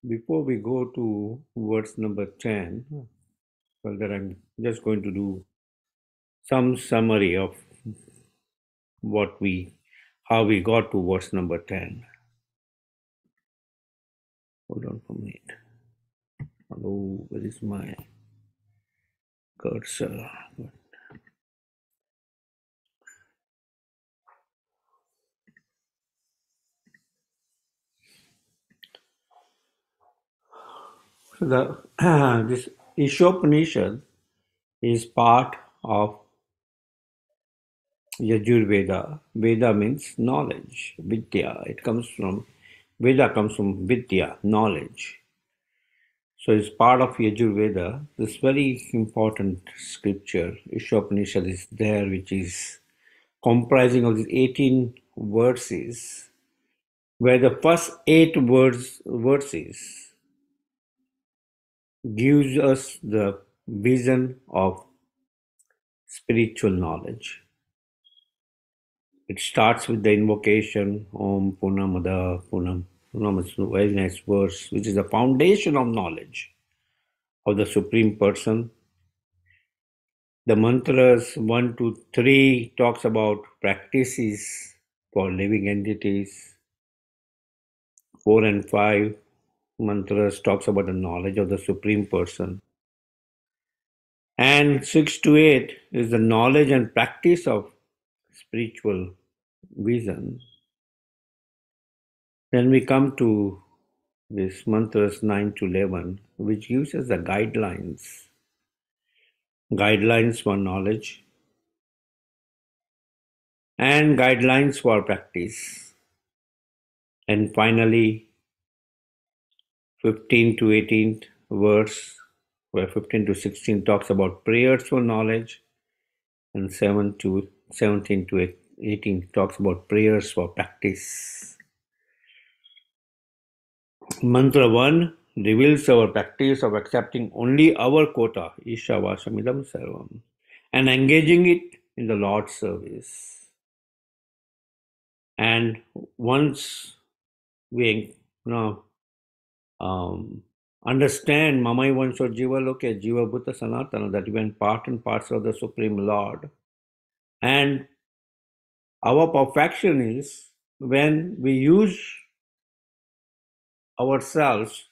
Before we go to verse number 10, further I'm just going to do some summary of how we got to verse number 10. Hold on for a minute. Hello, where is my cursor? This Isopanishad is part of Yajurveda. Veda means knowledge, Vidya. Veda comes from Vidya, knowledge. So it's part of Yajurveda. This very important scripture, Isopanishad, is there, which is comprising of these 18 verses, where the first 8 verses gives us the vision of spiritual knowledge. It starts with the invocation, Om Purnamada Purnam. Purnam is a very nice verse, which is the foundation of knowledge of the Supreme Person. The mantras 1 to 3 talks about practices for living entities. 4 and 5 mantras talks about the knowledge of the Supreme Person. And 6 to 8 is the knowledge and practice of spiritual vision. Then we come to this mantras 9 to 11, which gives us the guidelines for knowledge and guidelines for practice. And finally, 15 to 18 verse, where 15 to 16 talks about prayers for knowledge, and 17 to 18 talks about prayers for practice. Mantra 1 reveals our practice of accepting only our quota, Isha Vashamidam Sarvam, and engaging it in the Lord's service. And once we understand Mamai Vansho Jiva Loke, Jiva Bhuta Sanatana, that we are part and parcel of the Supreme Lord. And our perfection is when we use ourselves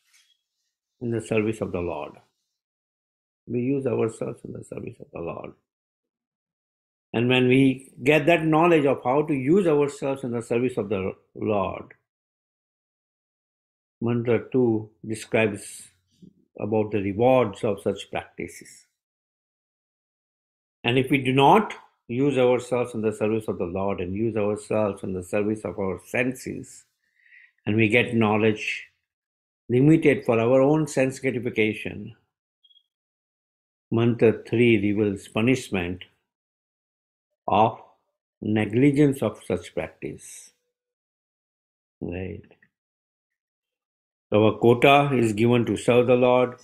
in the service of the Lord. We use ourselves in the service of the Lord. And when we get that knowledge of how to use ourselves in the service of the Lord, Mantra 2 describes about the rewards of such practices. And if we do not use ourselves in the service of the Lord and use ourselves in the service of our senses, and we get knowledge limited for our own sense gratification, Mantra 3 reveals punishment of negligence of such practice. Right. Our quota is given to serve the Lord,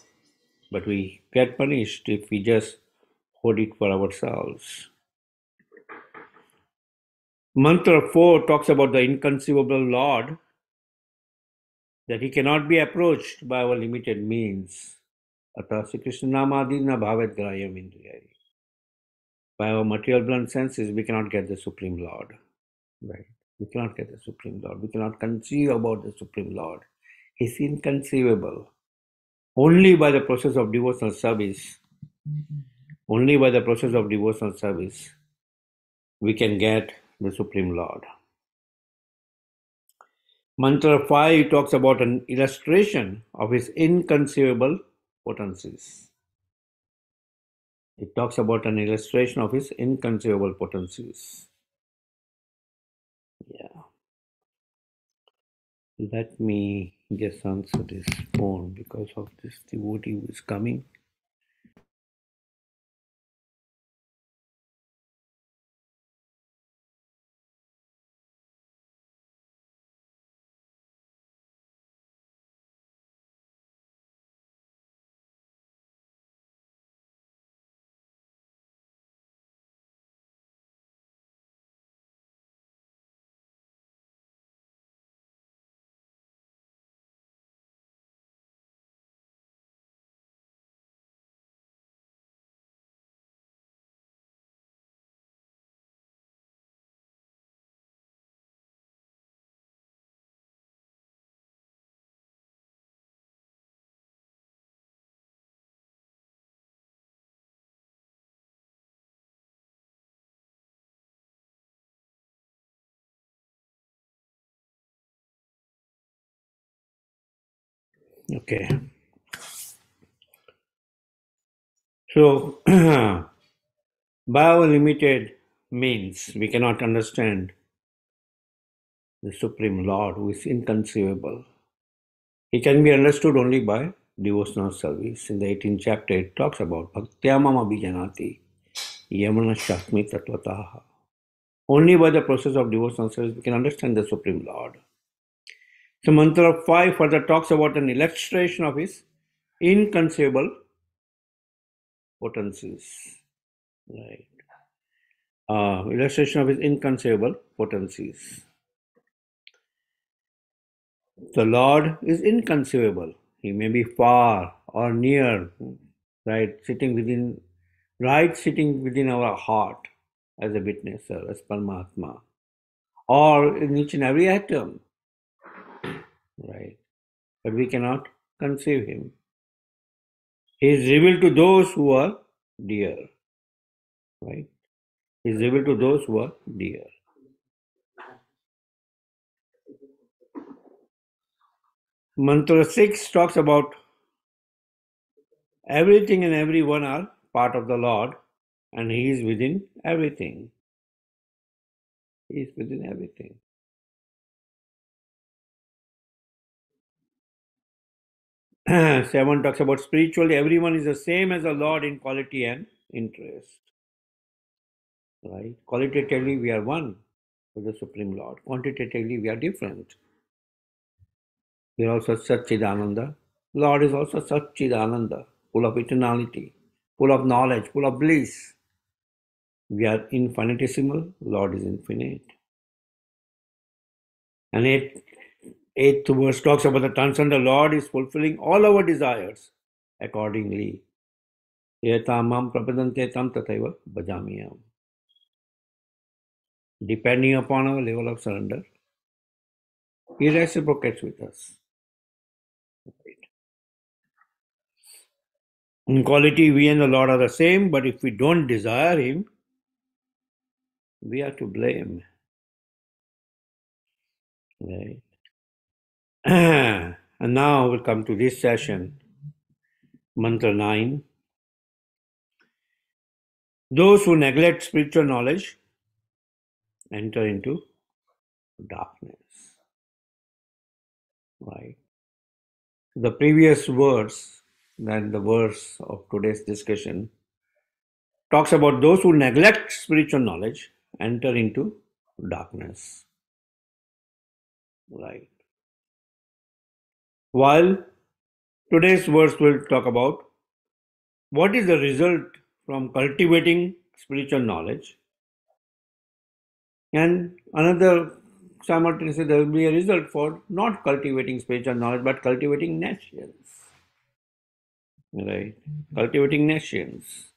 but we get punished if we just hold it for ourselves. Mantra 4 talks about the inconceivable Lord, that he cannot be approached by our limited means. Atha Sri Krishna Namadi na bhavet grayam indriyai. By our material blunt senses, we cannot get the Supreme Lord. Right? We cannot get the Supreme Lord. We cannot conceive about the Supreme Lord. He's inconceivable. Only by the process of devotional service, we can get the Supreme Lord. Mantra 5 talks about an illustration of his inconceivable potencies. It talks about an illustration of his inconceivable potencies. Yeah. Let me just answer this phone because of this devotee who is coming. Okay. So, by our limited means, we cannot understand the Supreme Lord who is inconceivable. He can be understood only by devotional service. In the 18th chapter, it talks about Bhaktyamam Abhijanati Yamana Shasmi Tatvataha. Only by the process of devotional service we can understand the Supreme Lord. So Mantra 5 further talks about an illustration of his inconceivable potencies. Right. Illustration of his inconceivable potencies. The Lord is inconceivable. He may be far or near, sitting within our heart as a witnesser, as Paramatma, or in each and every atom, right? But we cannot conceive him. He is revealed to those who are dear, right? He is revealed to those who are dear. Mantra 6 talks about everything and everyone are part of the Lord, and He is within everything. He is within everything. 7 talks about spiritually, everyone is the same as the Lord in quality and interest. Right? Qualitatively, we are one with the Supreme Lord. Quantitatively, we are different. We are also Satchidananda. Lord is also Satchidananda, full of eternality, full of knowledge, full of bliss. We are infinitesimal, Lord is infinite. And eighth verse talks about the transcendental Lord is fulfilling all our desires accordingly. Yetamam prapadante tam tataiva bhajamiyam. Depending upon our level of surrender, He reciprocates with us. In quality, we and the Lord are the same, but if we don't desire Him, we are to blame. Right? And now we'll come to this session, Mantra 9. Those who neglect spiritual knowledge enter into darkness. Right? The previous verse, then the verse of today's discussion, talks about those who neglect spiritual knowledge enter into darkness. Right. While today's verse will talk about what is the result from cultivating spiritual knowledge, and another simultaneously there will be a result for not cultivating spiritual knowledge but cultivating nations. Right. Cultivating nations.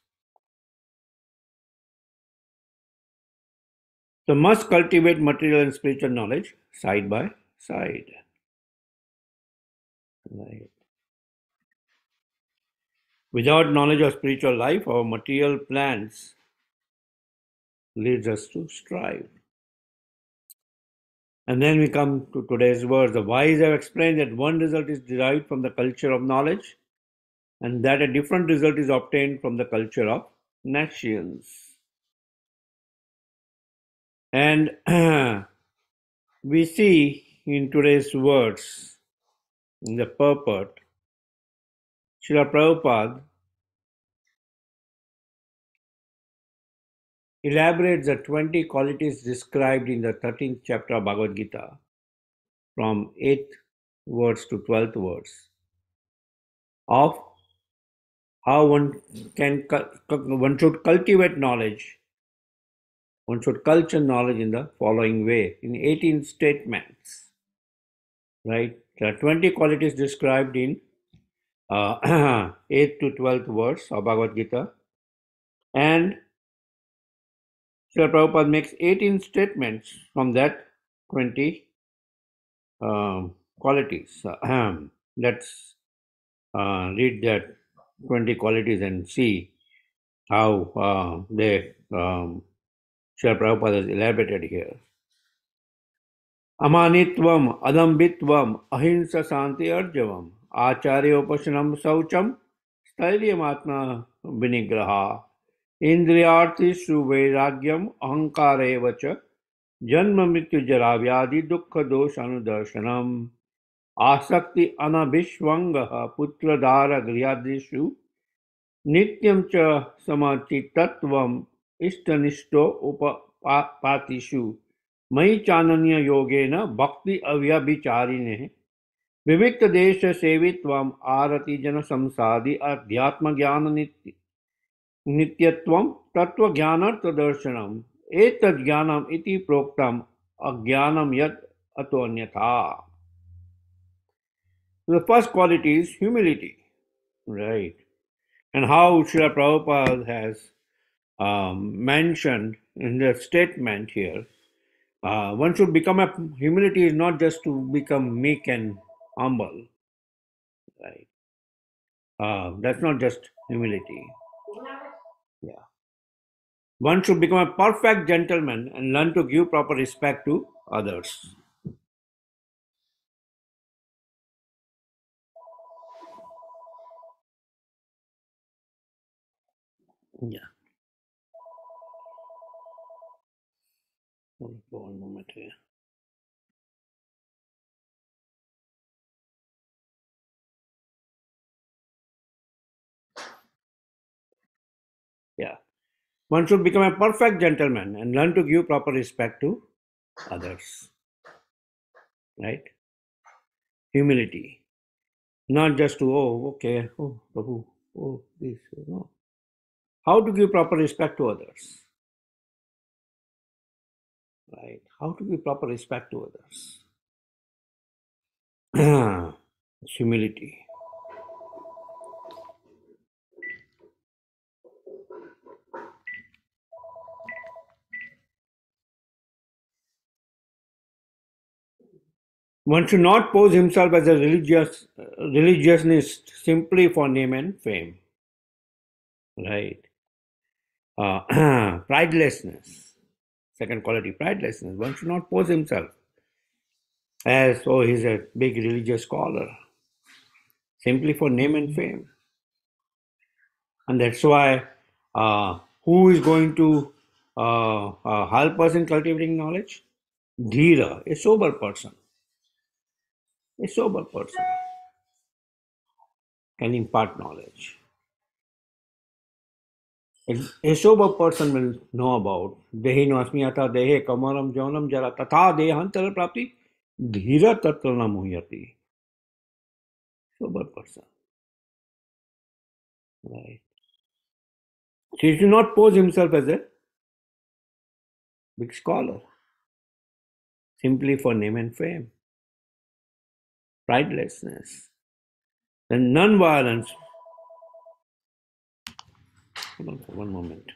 So must cultivate material and spiritual knowledge side by side. Right. Without knowledge of spiritual life, our material plans leads us to strive. And then we come to today's verse. The wise have explained that one result is derived from the culture of knowledge, and that a different result is obtained from the culture of nations. And we see in today's words, in the purport, Srila Prabhupada elaborates the 20 qualities described in the 13th chapter of Bhagavad Gita from 8th verse to 12th verse of how one should cultivate knowledge. One should culture knowledge in the following way, in 18 statements. Right? There are 20 qualities described in 8th to 12th verse of Bhagavad Gita. And Srila Prabhupada makes 18 statements from that 20 qualities. Let's read that 20 qualities and see how Srila Prabhupada has elaborated here. Amanitvam, adambitvam, ahimsa santi arjavam, आचार्योपशनं शौचं स्थैर्यमात्मा विनिग्रहा इंद्रियार्थेषु वैराग्यम अहंकार एव च जन्म मृत्यु जरा व्याधि दुख दोष अनुदर्शनम आसक्ति अनभिष्वंग पुत्रदार गृहादिषु नित्यं च समचित्तत्वम् इष्टनिष्ठो उपपातिषु मयि चानन्य योगेन भक्ति अव्यभिचारिणे विविक्त देश सेवित्वम् आरति जन संसादि अध्यात्म ज्ञान नित्यत्वं तत्वज्ञानार्थ दर्शनम् एतद् ज्ञानम् इति प्रोक्तम् अज्ञानं यत् अतो अन्यथा. The first quality is humility, right? And how Srila Prabhupada has mentioned in the statement here, one should become humility is not just to become meek and humble, right? That's not just humility. Yeah. One should become a perfect gentleman and learn to give proper respect to others. Yeah. One moment here. Yeah. One should become a perfect gentleman and learn to give proper respect to others. Right? Humility. Not just to, oh, okay, oh, Prabhu, oh, this, no. How to give proper respect to others. Right? How to give proper respect to others. Humility. One should not pose himself as a religionist simply for name and fame. Right? Pridelessness. Second quality, pridelessness. One should not pose himself as, oh, he's a big religious scholar, simply for name and fame. And that's why who is going to help us in cultivating knowledge? Dhira, a sober person. A sober person can impart knowledge. A sober person will know about Dehi Nasmiyata Dehe Kamaram Jaunam Jara Tatha Dehantara Prapti Dhira Tatrana Muhyati. Sober person. Right. He should not pose himself as a big scholar, simply for name and fame. Pridelessness. Then non-violence. Hold on for one moment.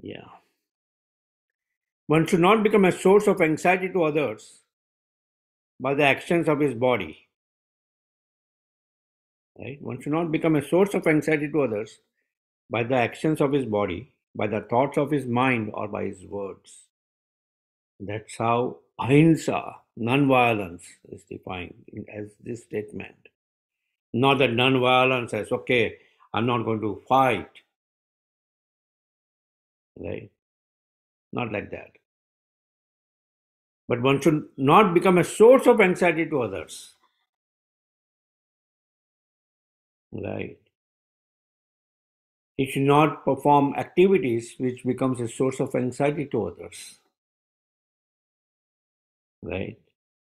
Yeah. One should not become a source of anxiety to others by the actions of his body. Right? One should not become a source of anxiety to others by the actions of his body, by the thoughts of his mind, or by his words. That's how ahimsa, non-violence, is defined as this statement. Not that non-violence says, okay, I'm not going to fight. Right? Not like that. But one should not become a source of anxiety to others. Right? He should not perform activities which becomes a source of anxiety to others. Right?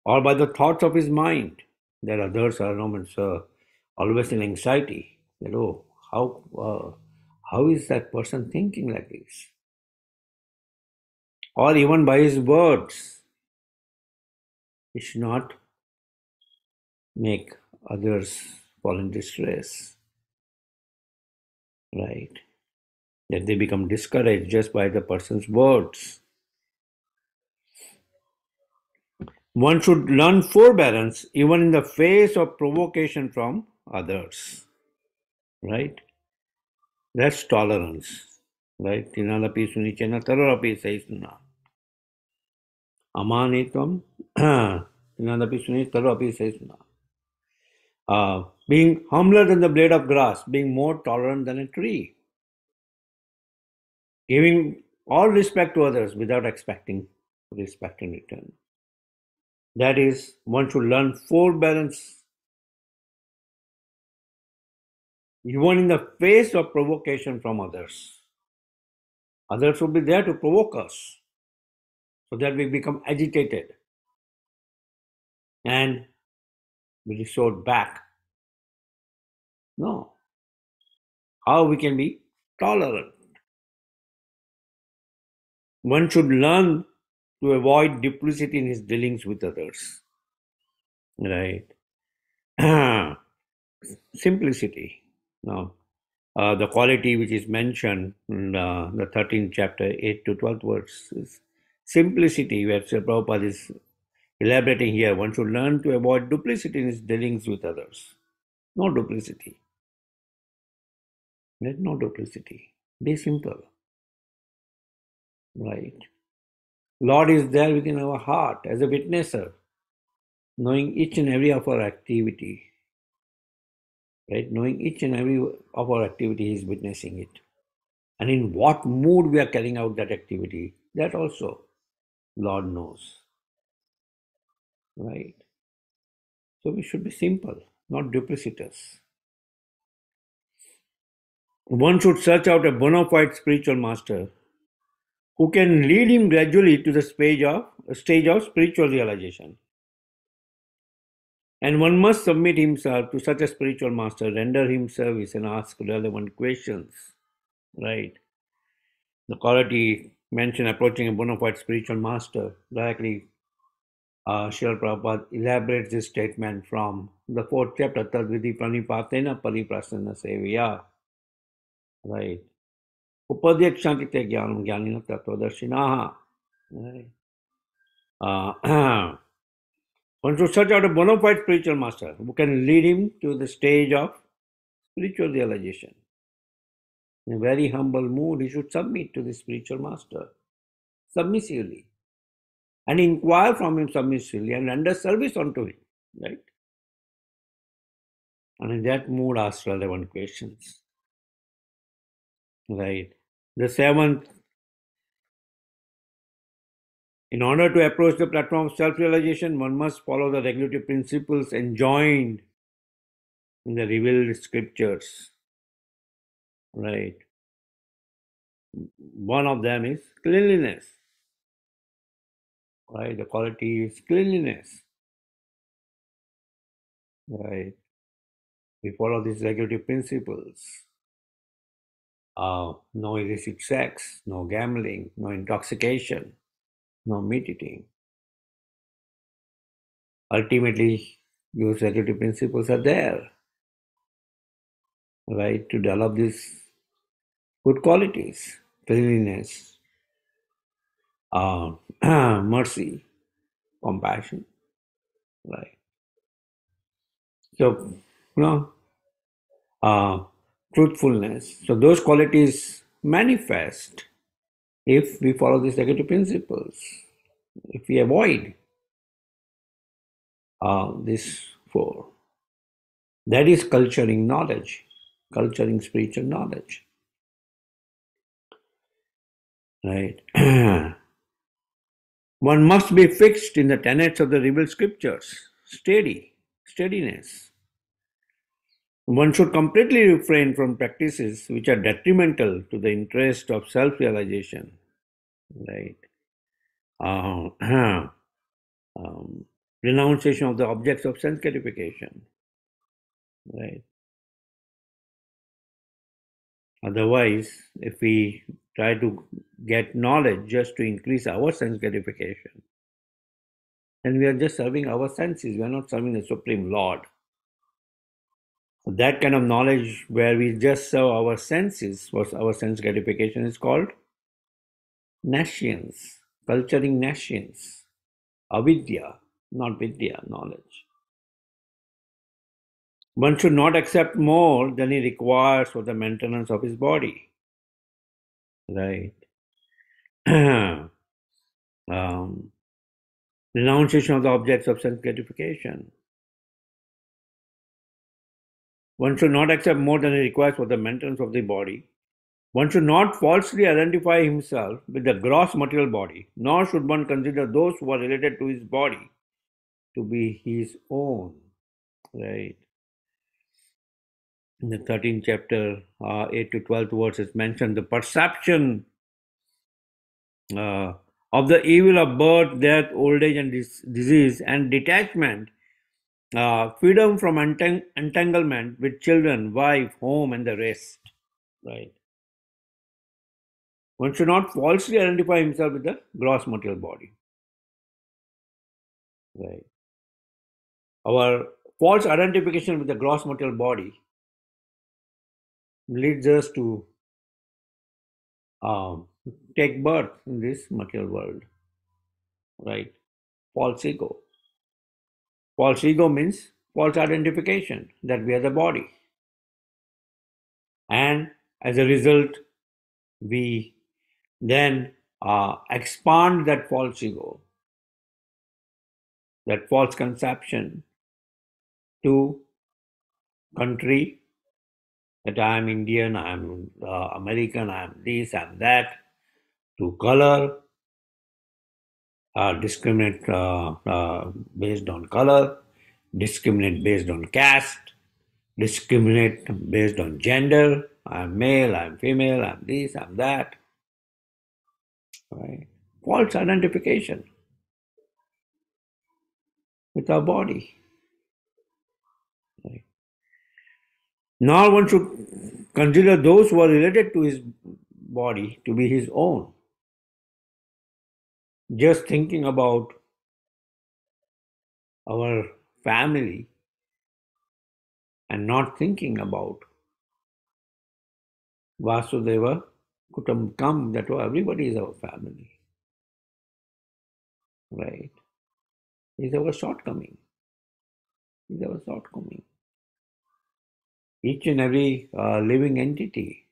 Or by the thoughts of his mind, that others are always in anxiety. That, oh, how is that person thinking like this? Or even by his words. He should not make others fall in distress. Right? That they become discouraged just by the person's words. One should learn forbearance even in the face of provocation from others. right? That's tolerance, right? Tinadapi sunichena tarorapi saisuna. Amanitvam, tinadapi suni tarorapi saisuna. Being humbler than the blade of grass, being more tolerant than a tree, giving all respect to others without expecting respect in return. That is, one should learn forbearance even in the face of provocation from others. Others will be there to provoke us so that we become agitated and we resort back. No. How we can be tolerant? One should learn to avoid duplicity in his dealings with others. Right? Simplicity. Now, the quality which is mentioned in the 13th chapter, 8 to 12th verse is simplicity, where Sri Prabhupada is elaborating here. One should learn to avoid duplicity in his dealings with others. No duplicity. Right? No duplicity. Be simple. Right? Lord is there within our heart as a witnesser, knowing each and every of our activity. Right? Knowing each and every of our activity, He is witnessing it. And in what mood we are carrying out that activity, that also Lord knows. Right? So we should be simple, not duplicitous. One should search out a bona fide spiritual master who can lead him gradually to the stage of spiritual realization. And one must submit himself to such a spiritual master, render him service, and ask relevant questions. Right? The quality mentioned approaching a bona fide spiritual master directly. Srila Prabhupada elaborates this statement from the 4th chapter, Tadvidi Pranipatena Pariprasana Seviya. Right. Upadhyakshantite Jnanam Jnanina Tattvadarshinaha. Right. One should search out a bona fide spiritual master who can lead him to the stage of spiritual realization. In a very humble mood, he should submit to the spiritual master submissively and inquire from him submissively and render service unto him. Right? And in that mood, ask relevant questions. Right. The 7th, in order to approach the platform of self-realization, one must follow the regulative principles enjoined in the revealed scriptures. Right. One of them is cleanliness. Right. The quality is cleanliness. Right. We follow these regulative principles. No illicit sex, no gambling, no intoxication, no meat eating. Ultimately, those regulative principles are there, right, to develop these good qualities: cleanliness, mercy, compassion, right? So, you know, uh, truthfulness. So those qualities manifest if we follow these negative principles. If we avoid these four, that is culturing knowledge, culturing spiritual knowledge, right? One must be fixed in the tenets of the revealed scriptures, steadiness. One should completely refrain from practices which are detrimental to the interest of self-realization, right? Uh, renunciation of the objects of sense gratification, right? Otherwise, if we try to get knowledge just to increase our sense gratification, then we are just serving our senses. We are not serving the Supreme Lord. So that kind of knowledge where we just serve our senses, what our sense gratification is called nescience, culturing nescience, avidya, not vidya, knowledge. One should not accept more than he requires for the maintenance of his body. Right. um, Renunciation of the objects of sense gratification. One should not accept more than he requires for the maintenance of the body. One should not falsely identify himself with the gross material body, nor should one consider those who are related to his body to be his own. Right. In the 13th chapter, 8 to 12th verses mention the perception uh, of the evil of birth, death, old age, and disease, and detachment, freedom from entanglement with children, wife, home, and the rest. Right. One should not falsely identify himself with the gross material body. Right. Our false identification with the gross material body leads us to um, take birth in this material world. Right. False ego. False ego means false identification that we are the body. And as a result, we then expand that false ego, that false conception to country, that I am Indian, I am American, I am this, I am that, to color, discriminate based on color, discriminate based on caste, discriminate based on gender. I am male, I am female, I am this, I am that. Right? False identification with our body. Right? Nor one should consider those who are related to his body to be his own. Just thinking about our family and not thinking about Vasudeva Kutumbakam, that everybody is our family, right? Is our shortcoming. Is our shortcoming. Each and every living entity,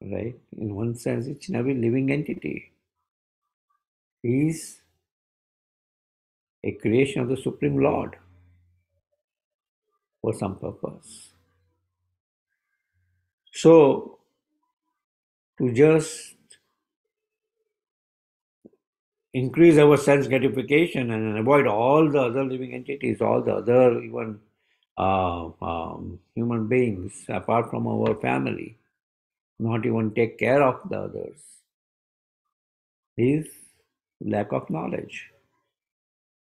right? In one sense, each and every living entity is a creation of the Supreme Lord for some purpose. So, to just increase our sense gratification and avoid all the other living entities, all the other even human beings apart from our family, not even take care of the others, is lack of knowledge.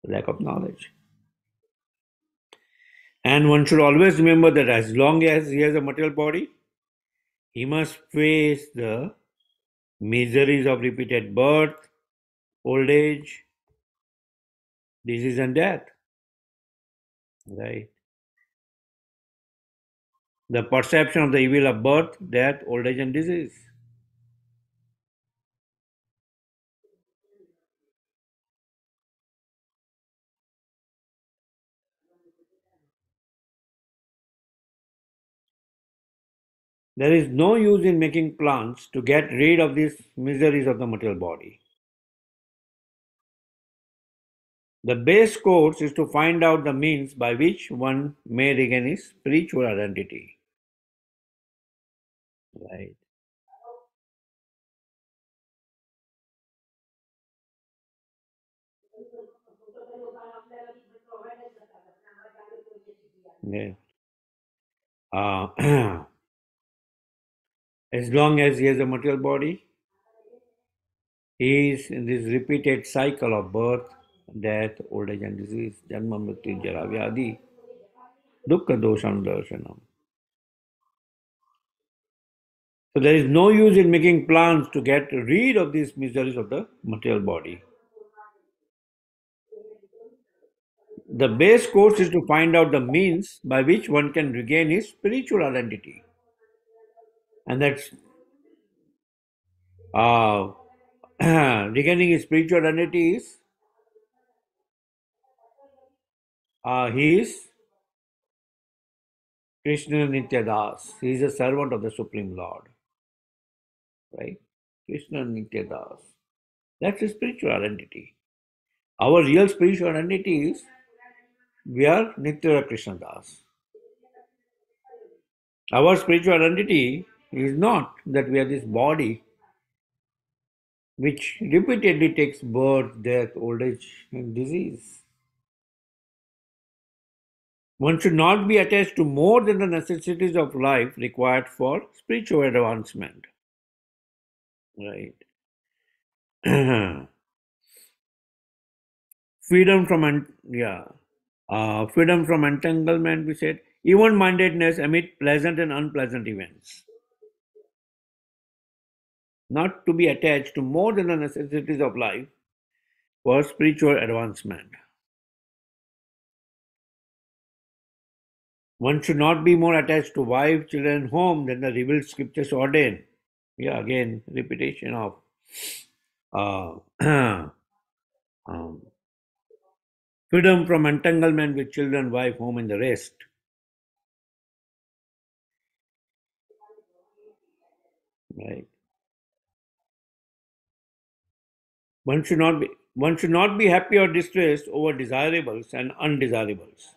Lack of knowledge. And one should always remember that as long as he has a material body, he must face the miseries of repeated birth, old age, disease, and death. Right? The perception of the evil of birth, death, old age, and disease. There is no use in making plans to get rid of these miseries of the material body. The base course is to find out the means by which one may regain his spiritual identity. Right. Yeah. As long as he has a material body, he is in this repeated cycle of birth, death, old age, and disease. Janma, mrityu, jara, vyadi, dukkha, dosham, darshanam. So there is no use in making plans to get rid of these miseries of the material body. The base course is to find out the means by which one can regain his spiritual identity. And that's uh, regaining his spiritual identity is his Krishna Nityadas. He is a servant of the Supreme Lord. Right? Krishna Nityadas. That's his spiritual identity. Our real spiritual identity is we are Nitya Krishna Das. Our spiritual identity is not that we are this body which repeatedly takes birth, death, old age, and disease. One should not be attached to more than the necessities of life required for spiritual advancement. Right. Freedom from freedom from entanglement. We said even-mindedness amid pleasant and unpleasant events. Not to be attached to more than the necessities of life for spiritual advancement. One should not be more attached to wife, children, and home than the revealed scriptures ordain. Yeah, again, repetition of uh, um, freedom from entanglement with children, wife, home, and the rest. Right. One should not be happy or distressed over desirables and undesirables.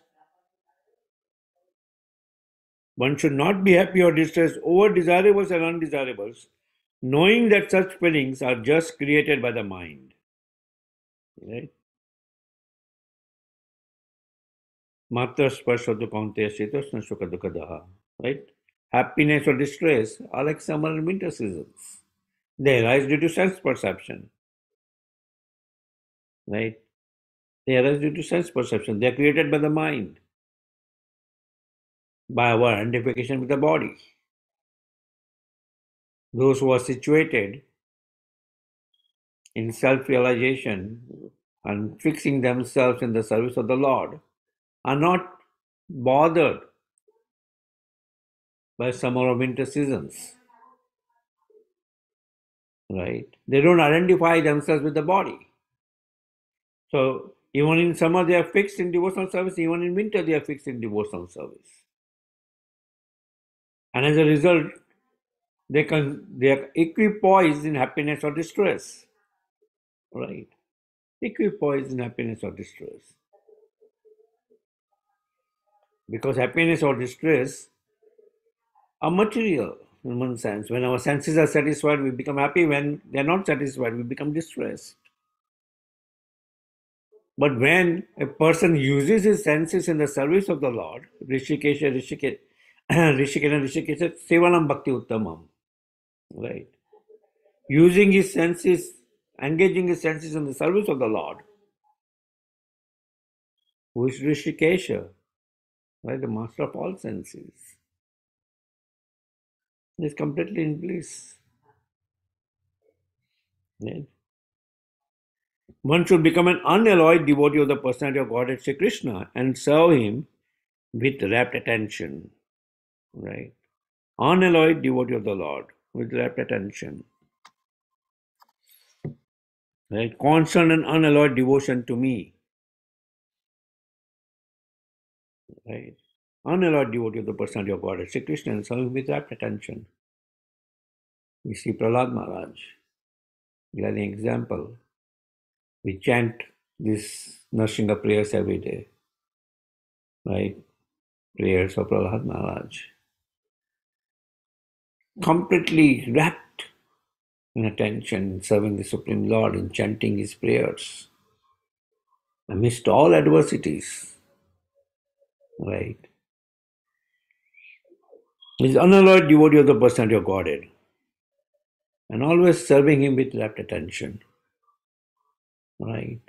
One should not be happy or distressed over desirables and undesirables, knowing that such feelings are just created by the mind. Right? Matra spashadu kaunteya shitosna sukha dukkadaha. Right? Happiness or distress are like summer and winter seasons. They arise due to sense perception. Right? They arise due to sense perception. They are created by the mind, by our identification with the body. Those who are situated in self-realization and fixing themselves in the service of the Lord are not bothered by summer or winter seasons. Right? They don't identify themselves with the body. So even in summer they are fixed in devotional service, even in winter they are fixed in devotional service. And as a result, they are equipoised in happiness or distress. Right? Equipoised in happiness or distress. Because happiness or distress are material in one sense. When our senses are satisfied, we become happy. When they are not satisfied, we become distressed. But when a person uses his senses in the service of the Lord, Rishikesha, Rishikesha, Sevanam Bhakti Uttamam, right? Using his senses, engaging his senses in the service of the Lord, who is Rishikesha, right? The master of all senses, he is completely in bliss. Right? One should become an unalloyed devotee of the personality of Godhead Sri Krishna and serve him with rapt attention. Right? Unalloyed devotee of the Lord with rapt attention. Right? Constant and unalloyed devotion to me. Right? Unalloyed devotee of the personality of Godhead Sri Krishna and serve him with rapt attention. We see Prahlad Maharaj. We have an example. We chant these Narsingha prayers every day. Right? Prayers of Prahlad Maharaj. Completely rapt in attention, serving the Supreme Lord, in chanting his prayers amidst all adversities. Right? He's unalloyed devotee of the personality of Godhead and always serving him with rapt attention. Right?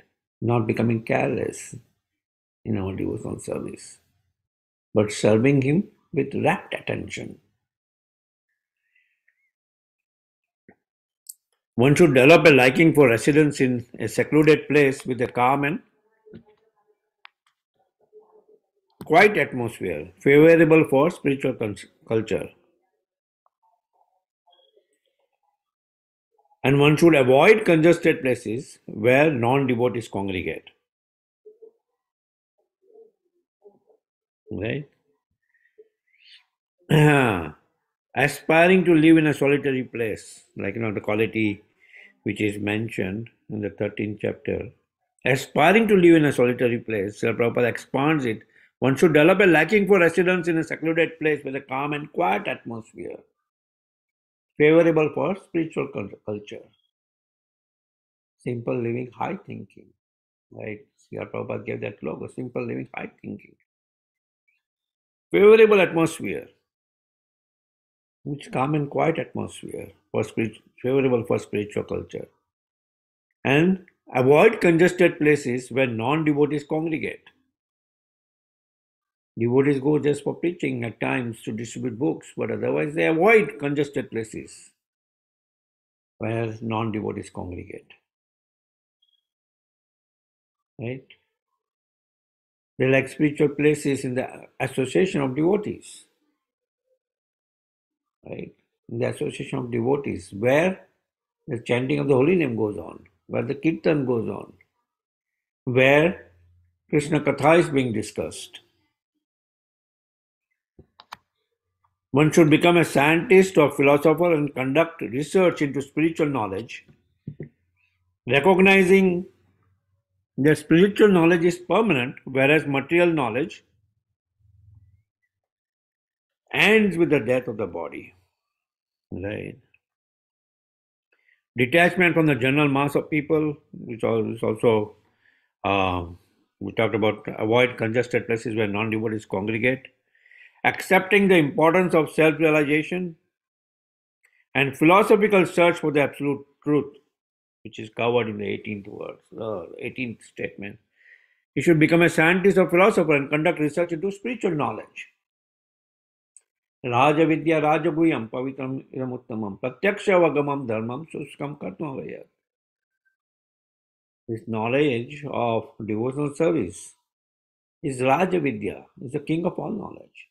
Not becoming careless in our devotional service, but serving him with rapt attention. One should develop a liking for residence in a secluded place with a calm and quiet atmosphere, favorable for spiritual culture. And one should avoid congested places where non-devotees congregate. Right? Aspiring to live in a solitary place, like the quality which is mentioned in the 13th chapter. Aspiring to live in a solitary place, Srila Prabhupada expands it. One should develop a liking for residence in a secluded place with a calm and quiet atmosphere, favorable for spiritual culture. Simple living, high thinking. Right? Srila Prabhupada gave that logo, simple living, high thinking. Favorable atmosphere, which calm and quiet atmosphere, favorable for spiritual culture. And avoid congested places where non-devotees congregate. Devotees go just for preaching at times to distribute books, but otherwise they avoid congested places where non-devotees congregate. Right? They like spiritual places in the association of devotees. Right? In the association of devotees, where the chanting of the holy name goes on, where the kirtan goes on, where Krishna Katha is being discussed. One should become a scientist or philosopher and conduct research into spiritual knowledge, recognizing that spiritual knowledge is permanent, whereas material knowledge ends with the death of the body. Right. Detachment from the general mass of people, which is also, we talked about avoid congested places where non-devotees congregate, accepting the importance of self-realization, and philosophical search for the absolute truth, which is covered in the 18th statement. You should become a scientist or philosopher and conduct research into spiritual knowledge. Raja Vidya Rajaguyam Pavitram Iramuttamam Pratyaksha Dharmam Suskam Kartmavayat. This knowledge of devotional service is Raja Vidya, is the king of all knowledge.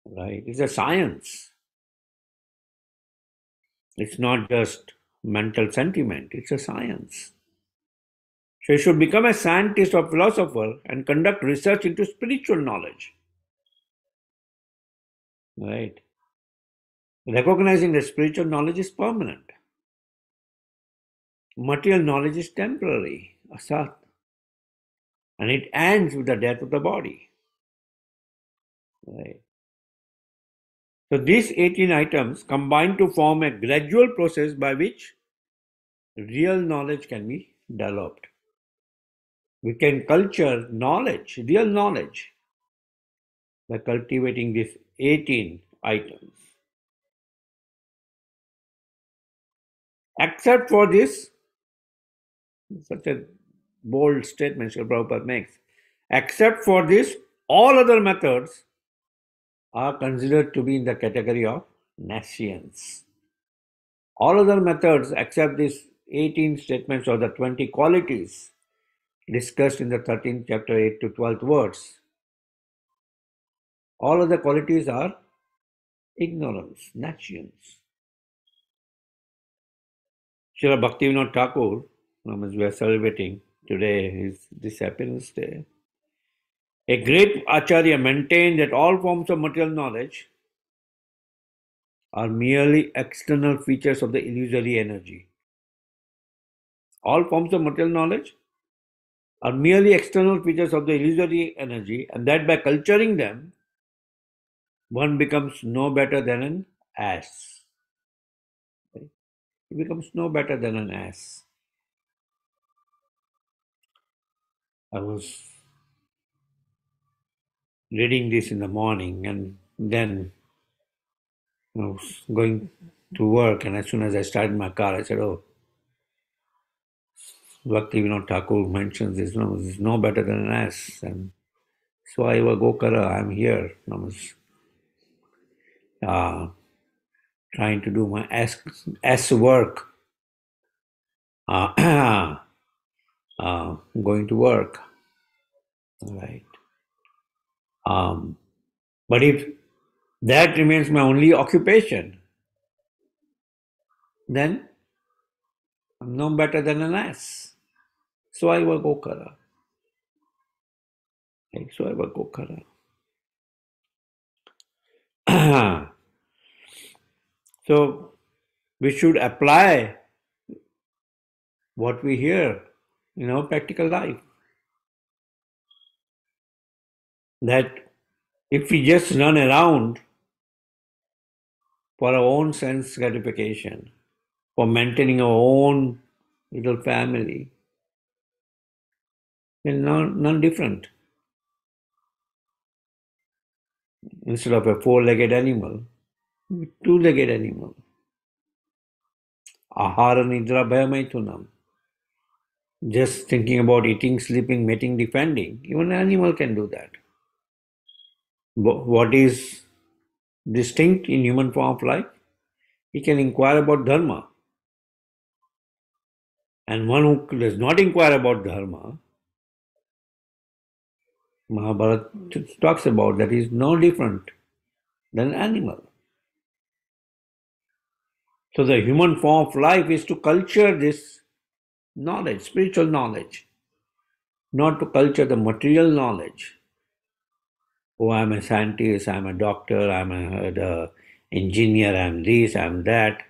Right? It's a science. It's not just mental sentiment, it's a science. So you should become a scientist or philosopher and conduct research into spiritual knowledge. Right? Recognizing that spiritual knowledge is permanent. Material knowledge is temporary, asat, and it ends with the death of the body. Right? So these 18 items combine to form a gradual process by which real knowledge can be developed. We can culture knowledge, real knowledge, by cultivating these 18 items. Except for this, such a bold statement Srila Prabhupada makes, except for this, all other methods are considered to be in the category of nescience. All other methods except these 18 statements or the 20 qualities discussed in the 13th chapter 8 to 12th words, all other qualities are ignorance, nescience. Srila Bhaktivinoda Thakur, as we are celebrating today his disappearance day, a great Acharya maintained that all forms of material knowledge are merely external features of the illusory energy. All forms of material knowledge are merely external features of the illusory energy, and that by culturing them, one becomes no better than an ass. He becomes no better than an ass. I was reading this in the morning and then I was going to work, and as soon as I started my car, I said, oh, Bhaktivinoda Thakur mentions this, this is no better than an ass. And so I will go kara, I'm here, trying to do my ass work, going to work. Right. But if that remains my only occupation, then I'm no better than an ass. So I will go kara. Right? So I will go kara. So we should apply what we hear in our practical life. That if we just run around for our own sense gratification, for maintaining our own little family, then none different. Instead of a four-legged animal, two-legged animal. Ahara nidra bhayamaithunam. Just thinking about eating, sleeping, mating, defending. Even an animal can do that. What is distinct in human form of life? He can inquire about dharma. And one who does not inquire about dharma, Mahabharata talks about that is no different than an animal. So the human form of life is to culture this knowledge, spiritual knowledge, not to culture the material knowledge. Oh, I'm a scientist, I'm a doctor, I'm a engineer, I'm this, I'm that.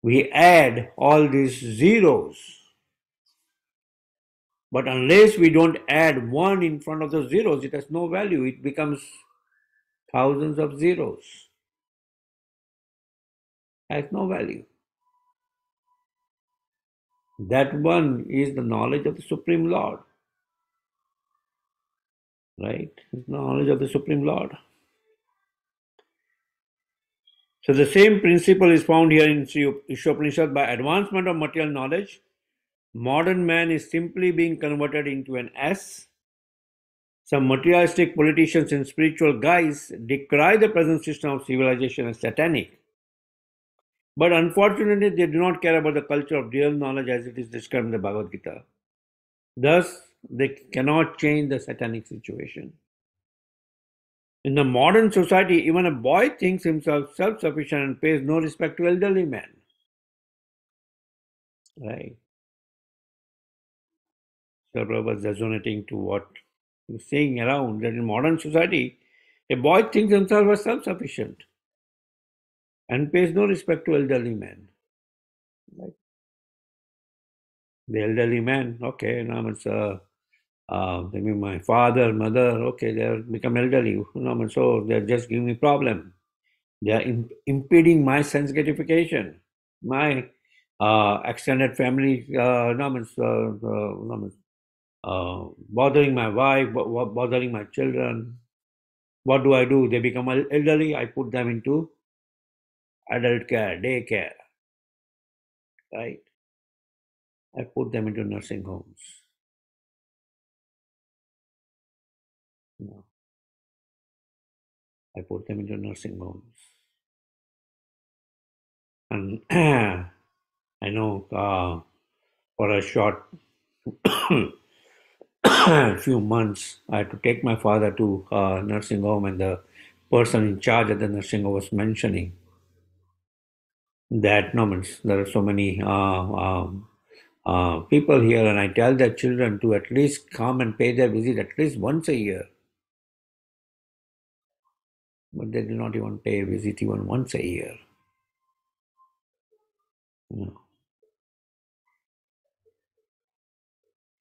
We add all these zeros. But unless we don't add one in front of the zeros, it has no value. It becomes thousands of zeros. Has no value. That one is the knowledge of the Supreme Lord. Right? It's the knowledge of the Supreme Lord. So the same principle is found here in Isopanishad. By advancement of material knowledge, modern man is simply being converted into an S. Some materialistic politicians and spiritual guys decry the present system of civilization as satanic. But unfortunately, they do not care about the culture of real knowledge as it is described in the Bhagavad Gita. Thus, they cannot change the satanic situation. In the modern society, even a boy thinks himself self-sufficient and pays no respect to elderly men. Right? Sarabha was resonating to what he's saying around that in modern society, a boy thinks himself as self-sufficient and pays no respect to elderly men. Right? The elderly man, okay, now it's maybe my father, mother, okay, they're become elderly, so they're just giving me problem. They are impeding my sense gratification, my extended family, bothering my wife, bothering my children. What do? They become elderly. I put them into adult care, day care, right? I put them into nursing homes. No, I put them into nursing homes. And I know for a short few months, I had to take my father to nursing home, and the person in charge at the nursing home was mentioning that no, means there are so many people here, and I tell their children to at least come and pay their visit at least once a year. But they do not even pay a visit even once a year. No.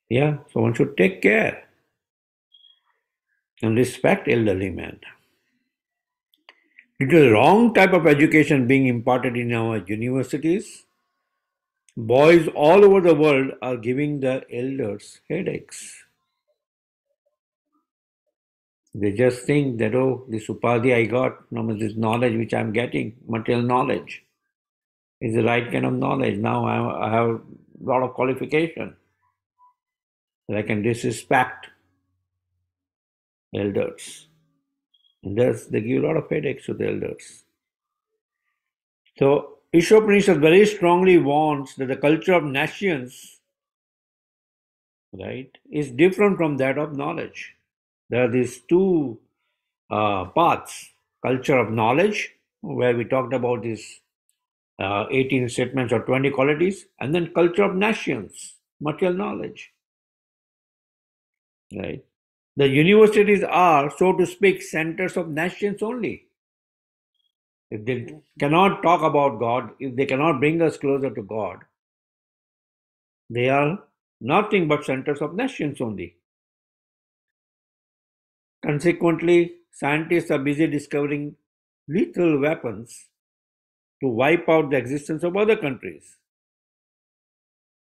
Yeah, so one should take care and respect elderly men. Due to the wrong type of education being imparted in our universities, boys all over the world are giving their elders headaches. They just think that, oh, this upadhi I got, this knowledge which I'm getting, material knowledge, is the right kind of knowledge. Now I have a lot of qualification that I can disrespect elders. And thus they give a lot of headaches to the elders. So Isopanishad very strongly warns that the culture of nations, right, is different from that of knowledge. There are these two paths: culture of knowledge, where we talked about these 18 statements or 20 qualities, and then culture of nations, material knowledge, right? The universities are, so to speak, centers of nations only. If they cannot talk about God, if they cannot bring us closer to God, they are nothing but centers of nations only. Consequently, scientists are busy discovering lethal weapons to wipe out the existence of other countries.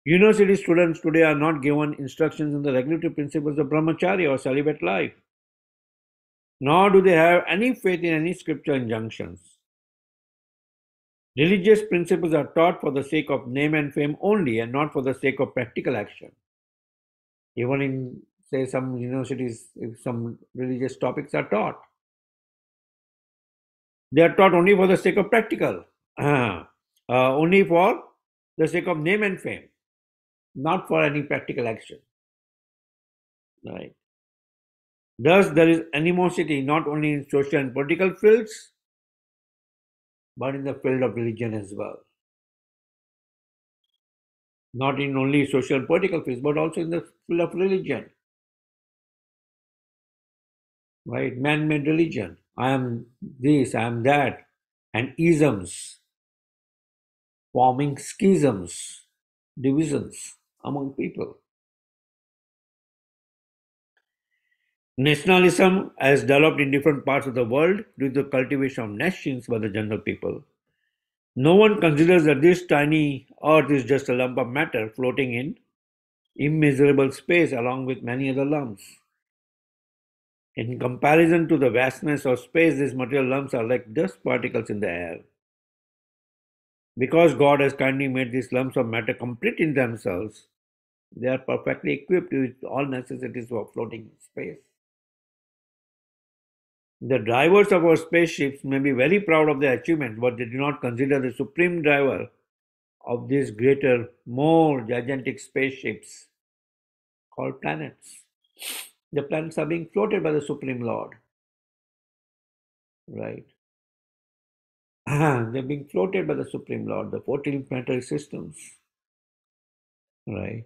University students today are not given instructions in the regulatory principles of brahmacharya or celibate life, nor do they have any faith in any scripture injunctions. Religious principles are taught for the sake of name and fame only and not for the sake of practical action. Even in, say, some universities, if some religious topics are taught, they are taught only for the sake of practical, only for the sake of name and fame, not for any practical action. Right. Thus, there is animosity not only in social and political fields, but in the field of religion as well. Not in only social and political fields, but also in the field of religion. Right? Man-made religion. I am this, I am that, and isms, forming schisms, divisions among people. Nationalism has developed in different parts of the world due to the cultivation of nations by the general people. No one considers that this tiny earth is just a lump of matter floating in immeasurable space along with many other lumps. In comparison to the vastness of space, these material lumps are like dust particles in the air. Because God has kindly made these lumps of matter complete in themselves, they are perfectly equipped with all necessities for floating in space. The drivers of our spaceships may be very proud of their achievements, but they do not consider the supreme driver of these greater, more gigantic spaceships called planets. The planets are being floated by the Supreme Lord, right? They're being floated by the Supreme Lord, the 14 planetary systems, right?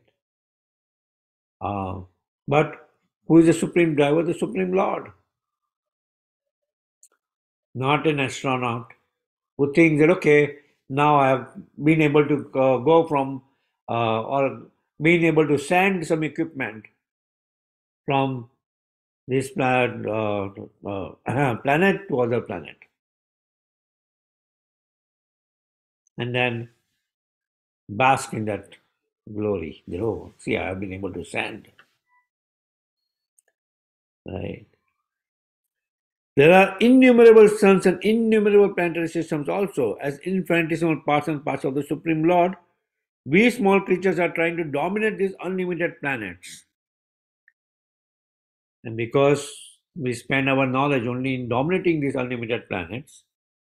Uh, but who is the Supreme Driver? The Supreme Lord, not an astronaut who thinks that, okay, now I have been able to go from or being able to send some equipment from this planet, planet to other planet. And then bask in that glory. Oh, see, I have been able to send. Right. There are innumerable suns and innumerable planetary systems also, as infinitesimal parts and parts of the Supreme Lord. We small creatures are trying to dominate these unlimited planets. And because we spend our knowledge only in dominating these unlimited planets,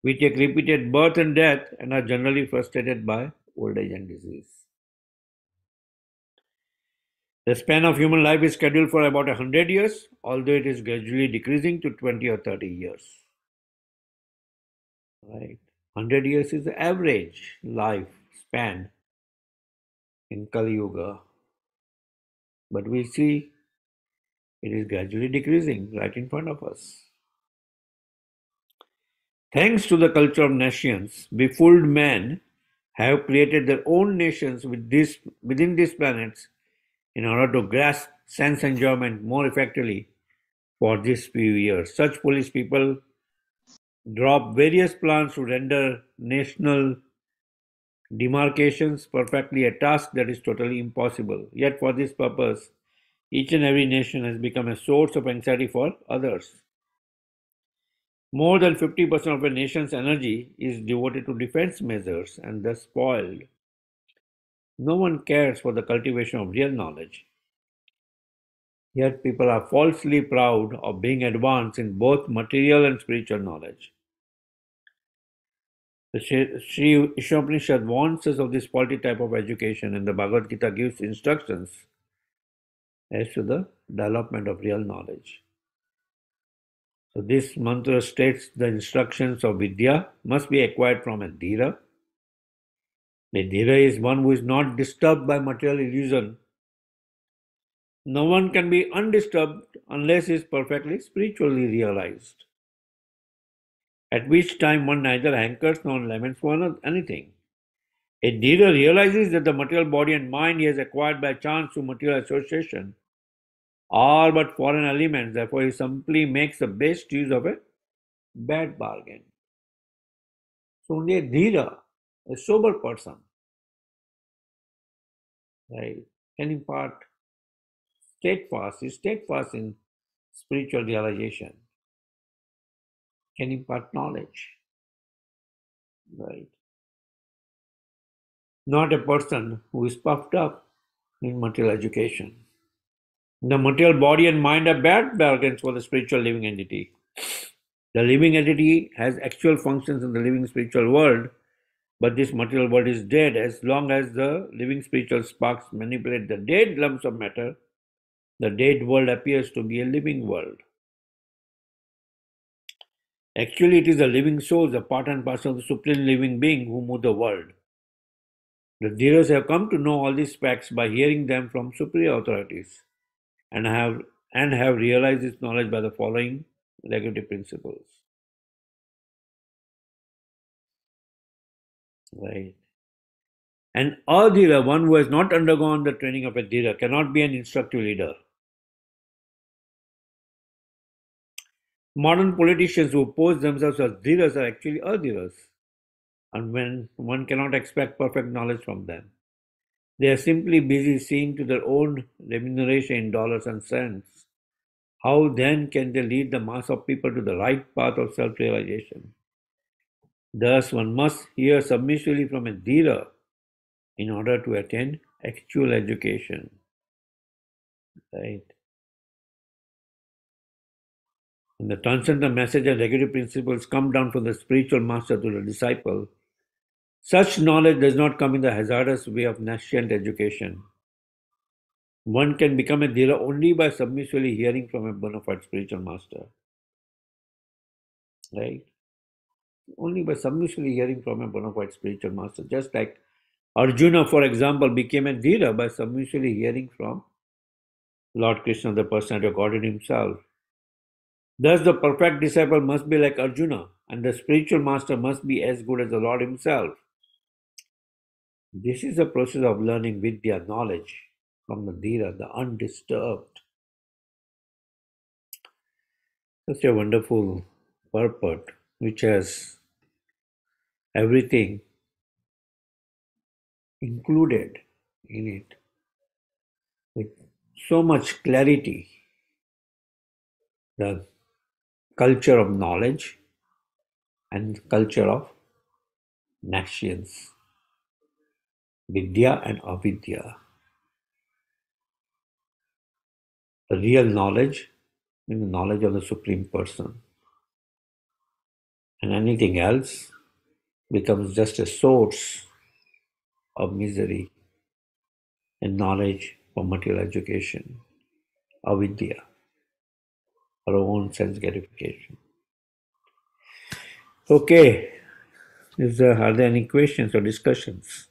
we take repeated birth and death and are generally frustrated by old age and disease. The span of human life is scheduled for about 100 years, although it is gradually decreasing to 20 or 30 years. Right? 100 years is the average life span in Kali Yuga. But we see it is gradually decreasing right in front of us. Thanks to the culture of nations, befooled men have created their own nations within these planets in order to grasp sense enjoyment more effectively for these few years. Such foolish people drop various plans to render national demarcations perfectly, a task that is totally impossible. Yet for this purpose, each and every nation has become a source of anxiety for others. More than 50% of a nation's energy is devoted to defense measures and thus spoiled. No one cares for the cultivation of real knowledge. Yet people are falsely proud of being advanced in both material and spiritual knowledge. The Sri Isopanishad warns us of this faulty type of education, and the Bhagavad Gita gives instructions as to the development of real knowledge. So this mantra states the instructions of Vidya must be acquired from a Dhira. A Dhira is one who is not disturbed by material illusion No one can be undisturbed unless he is perfectly spiritually realized, at which time one neither hankers nor laments for anything. A Dhira realizes that the material body and mind he has acquired by chance through material association are but foreign elements, therefore he simply makes the best use of a bad bargain. So only a Dhira, a sober person, right, can impart is steadfast in spiritual realization, can impart knowledge, right? Not a person who is puffed up in material education. The material body and mind are bad bargains for the spiritual living entity. The living entity has actual functions in the living spiritual world, but this material world is dead. As long as the living spiritual sparks manipulate the dead lumps of matter, the dead world appears to be a living world. Actually, it is the living souls, a part and parcel of the supreme living being who move the world. The Dhiras have come to know all these facts by hearing them from superior authorities and have realized this knowledge by the following regulative principles. Right. An Adhira, one who has not undergone the training of a Dhira, cannot be an instructive leader. Modern politicians who pose themselves as Dhiras are actually Adhiras, and when one cannot expect perfect knowledge from them. They are simply busy seeing to their own remuneration in dollars and cents. How then can they lead the mass of people to the right path of self realization? Thus, one must hear submissively from a Dhira in order to attain actual education. Right? When the transcendental message and regulative principles come down from the spiritual master to the disciple, such knowledge does not come in the hazardous way of nascent education. One can become a Dhira only by submissively hearing from a bona fide spiritual master. Right? Only by submissively hearing from a bona fide spiritual master. Just like Arjuna, for example, became a Dhira by submissively hearing from Lord Krishna, the personality of God in himself. Thus, the perfect disciple must be like Arjuna, and the spiritual master must be as good as the Lord himself. This is the process of learning Vidya, knowledge, from the Dhira, the undisturbed. Such a wonderful purport which has everything included in it with so much clarity. The culture of knowledge and culture of nescience, Vidya and Avidya. The real knowledge is the knowledge of the Supreme Person, and anything else becomes just a source of misery and knowledge for material education, avidya, our own sense gratification. Okay, are there any questions or discussions?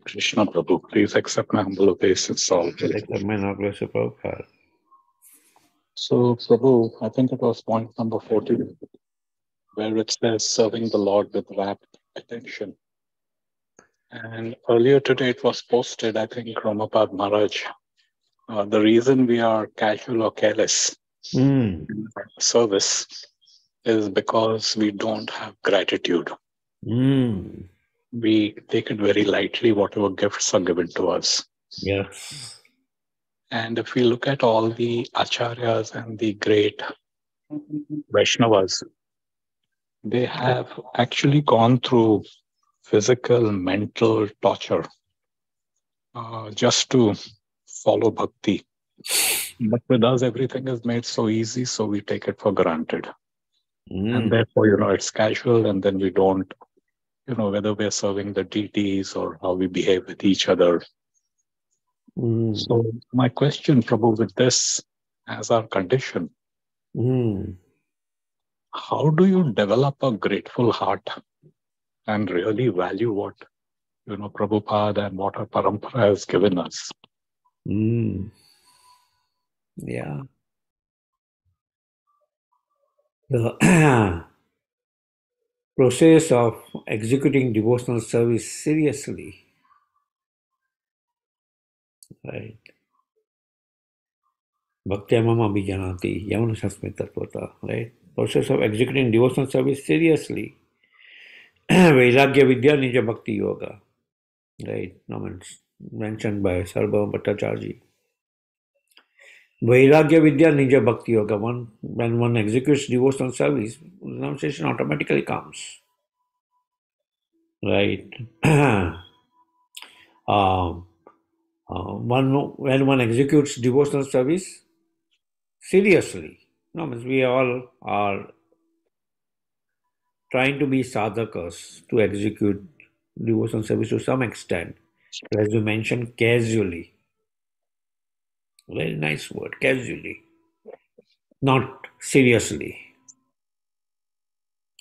Krishna Prabhu, please accept my humble obeisance. All. Accept my knowledge of Prabhupada. So, Prabhu, I think it was point number 14, where it says serving the Lord with rapt attention. And earlier today it was posted, I think, Ramapad Maharaj, the reason we are casual or careless in service is because we don't have gratitude. We take it very lightly, whatever gifts are given to us. Yes. And if we look at all the acharyas and the great Vaishnavas, they have actually gone through physical, mental torture just to follow bhakti. But with us, everything is made so easy, so we take it for granted. And therefore, it's casual, and then we don't, whether we're serving the deities or how we behave with each other. So my question, Prabhu, with this as our condition. Mm. How do you develop a grateful heart and really value what Prabhupada and what our parampara has given us? Mm. Yeah. The process of executing devotional service seriously, right? Bhaktyamam abhijanati, yamanasasmi tatvata, right? Process of executing devotional service seriously. Vairagya vidya nija bhakti yoga, right? Comments mentioned by Sarva Bhattacharya. Vairagya vidya nija bhakti yoga. When one executes devotional service, renunciation automatically comes, right? um, when one executes devotional service seriously, no, means we all are trying to be sadhakas to execute devotional service to some extent. As you mentioned, casually. Very nice word, casually. Not seriously,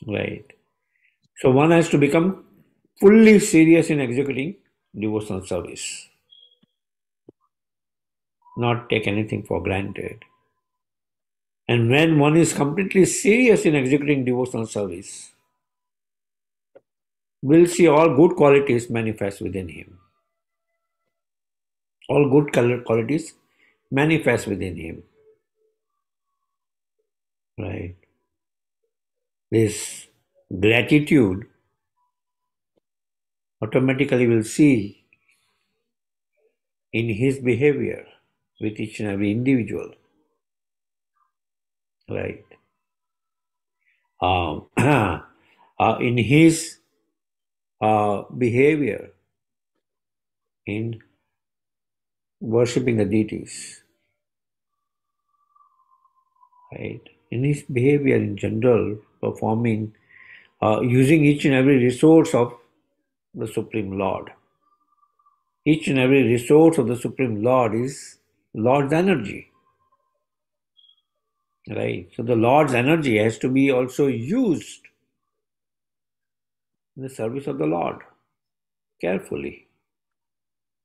right? So one has to become fully serious in executing devotional service, not take anything for granted. And when one is completely serious in executing devotional service, we'll see all good qualities manifest within him. All good qualities manifest within him, right? This gratitude automatically will see in his behavior with each and every individual, right? In his behavior in worshipping the deities, right? In his behavior in general, performing, using each and every resource of the Supreme Lord. Each and every resource of the Supreme Lord is Lord's energy, right? So the Lord's energy has to be also used in the service of the Lord carefully,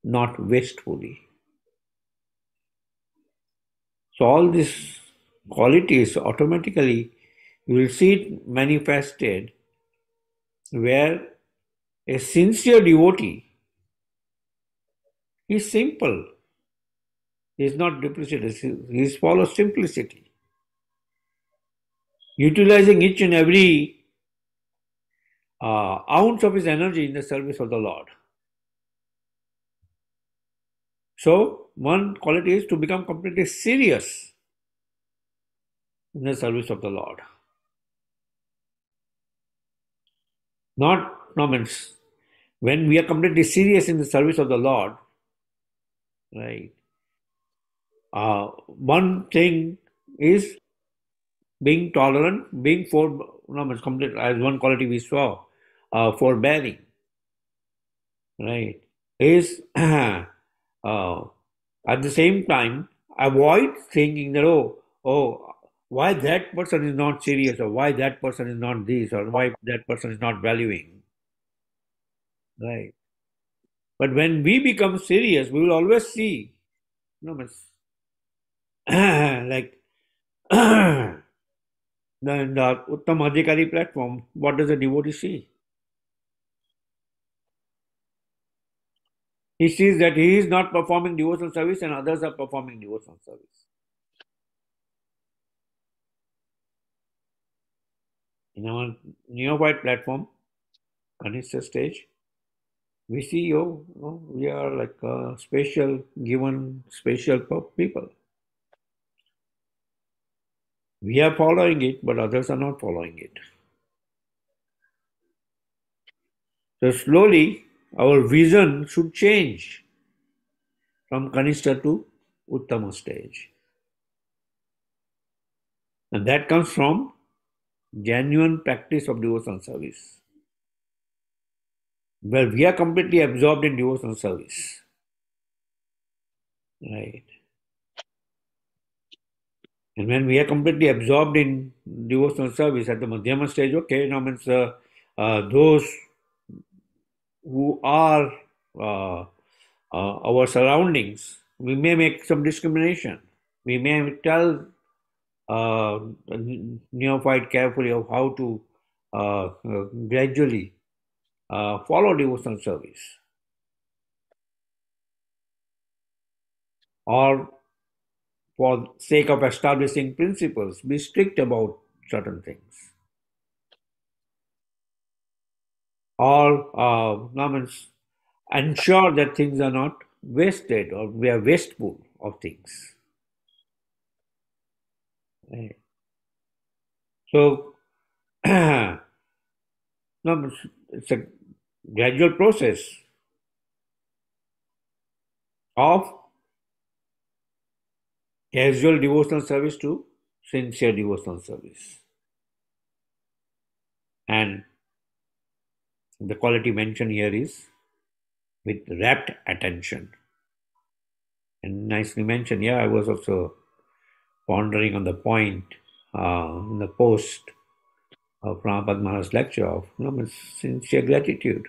not wastefully. So all these qualities automatically you will see it manifested where a sincere devotee is simple, he is not duplicitous, he follows simplicity, utilizing each and every ounce of his energy in the service of the Lord. So one quality is to become completely serious in the service of the Lord. Not no means when we are completely serious in the service of the Lord, right? One thing is being tolerant, being no means complete as one quality we saw, forbearing, right? Is at the same time avoid thinking that why that person is not serious or why that person is not this or why that person is not valuing, right? But when we become serious, we will always see, means like in the Uttam Adhikari platform, what does a devotee see? He sees that he is not performing devotional service and others are performing devotional service. In our neophyte platform, Kanishta stage, we see, we are like given special people. We are following it, but others are not following it. So slowly, our vision should change from Kanishta to Uttama stage. And that comes from genuine practice of devotional service, where we are completely absorbed in devotional service. Right. And when we are completely absorbed in devotional service at the Madhyama stage, okay, now means those who are uh, our surroundings, we may make some discrimination. We may tell neophyte carefully of how to gradually follow devotional service, or for sake of establishing principles, be strict about certain things, or no, means ensure that things are not wasted or we are wasteful of things. Right? So, no, it's a gradual process of casual devotional service to sincere devotional service. And the quality mentioned here is with rapt attention. And nicely mentioned, yeah, I was also pondering on the point in the post of Prabhupada Maharaj's lecture of sincere gratitude.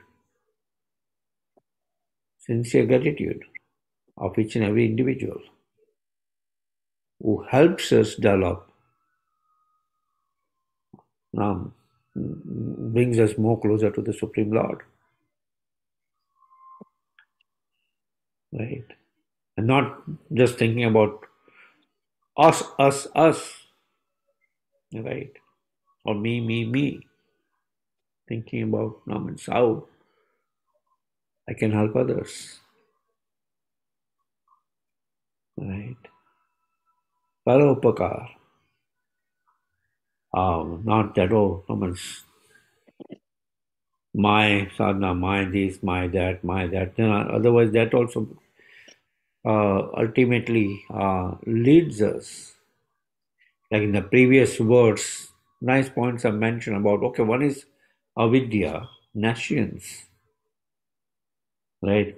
Sincere gratitude of each and every individual who helps us develop, um, brings us more closer to the Supreme Lord, right? And not just thinking about us, right? Or me, thinking about how I can help others, right? Paropakar, not that, oh, my sadhana, my this, my that, my that. You know, otherwise, that also ultimately leads us, like in the previous words, nice points are mentioned about, okay, one is avidya, nescience, right?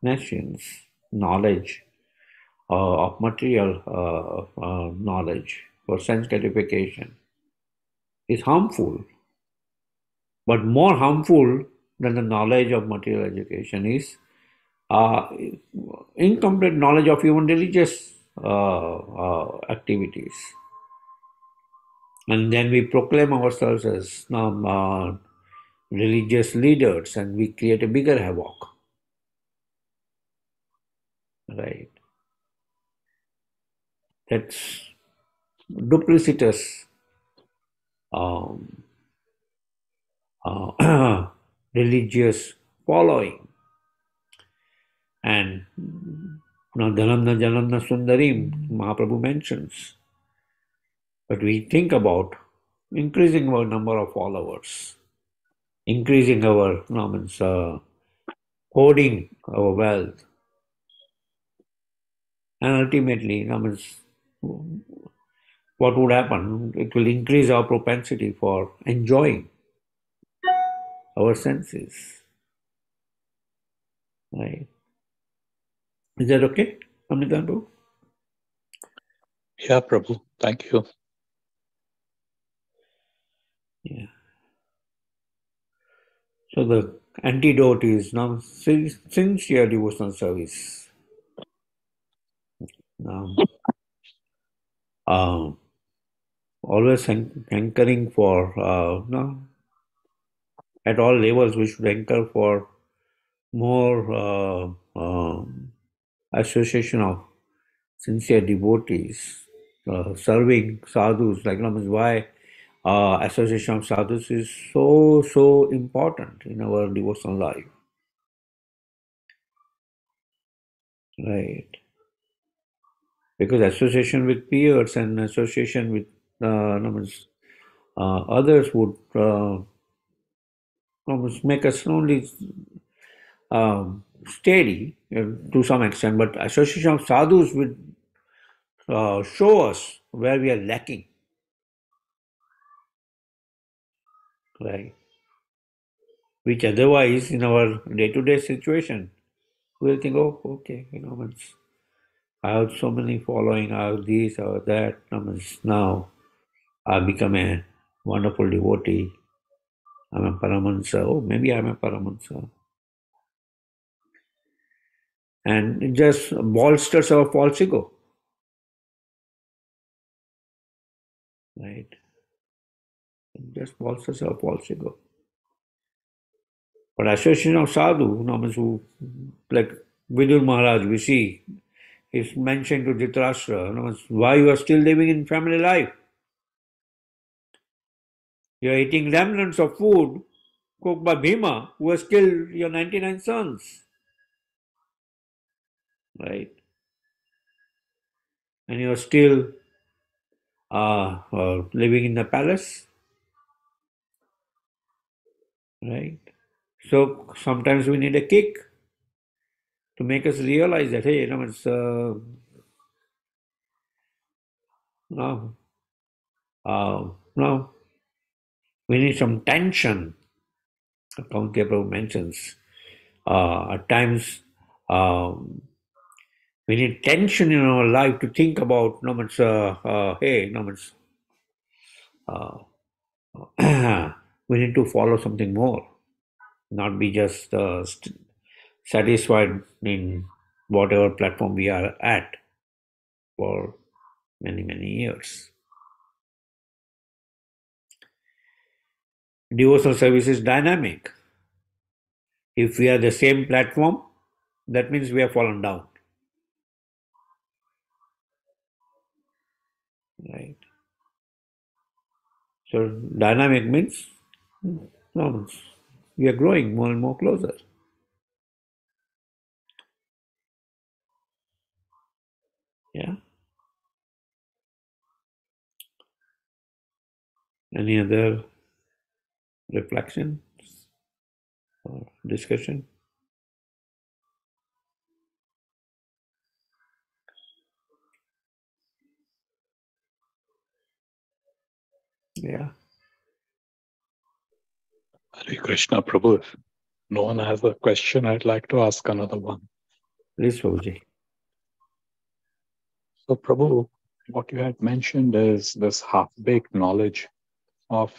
Nescience, knowledge of material knowledge for sense gratification is harmful, but more harmful than the knowledge of material education is uh, incomplete knowledge of even religious activities. And then we proclaim ourselves as religious leaders, and we create a bigger havoc, right? That's duplicitous um, religious following. And now Dhanamna Janamna Sundarim, Mahaprabhu mentions. But we think about increasing our number of followers, increasing our hoarding our wealth, and ultimately, what would happen? It will increase our propensity for enjoying our senses. Right? Is that okay, Amitabh? Yeah, Prabhu. Thank you. Yeah. So the antidote is now sincere devotional service. Um, um, always hankering for no, at all levels we should anchor for more association of sincere devotees, serving sadhus. Like why association of sadhus is so important in our devotional life, right? Because association with peers and association with others would make us only steady to some extent, but association of sadhus would show us where we are lacking, right? Which otherwise, in our day-to-day situation, we'll think, oh, okay, I have so many following, I have this, I have that. Now I've become a wonderful devotee. I'm a Paramahansa. Oh, maybe I'm a Paramahansa. And it just bolsters our false ego, right? It just bolsters our false ego. But association of sadhu, who, like Vidur Maharaj, we see, is mentioned to Dhritarashtra, why you are still living in family life. You are eating remnants of food cooked by Bhima, who has killed your 99 sons, right? And you are still living in the palace, right? So sometimes we need a kick to make us realize that, hey, no, no, we need some tension. Kaunti Prabhu mentions at times um, we need tension in our life to think about, hey, we need to follow something more, not be just satisfied in whatever platform we are at for many, many years. Devotional service is dynamic. If we are the same platform, that means we have fallen down, right? So dynamic means no, we are growing more and more closer. Yeah. Any other reflection or discussion? Yeah. Hare Krishna, Prabhu. If no one has a question, I'd like to ask another one. Please, Prabhuji. So, Prabhu, what you had mentioned is this half-baked knowledge of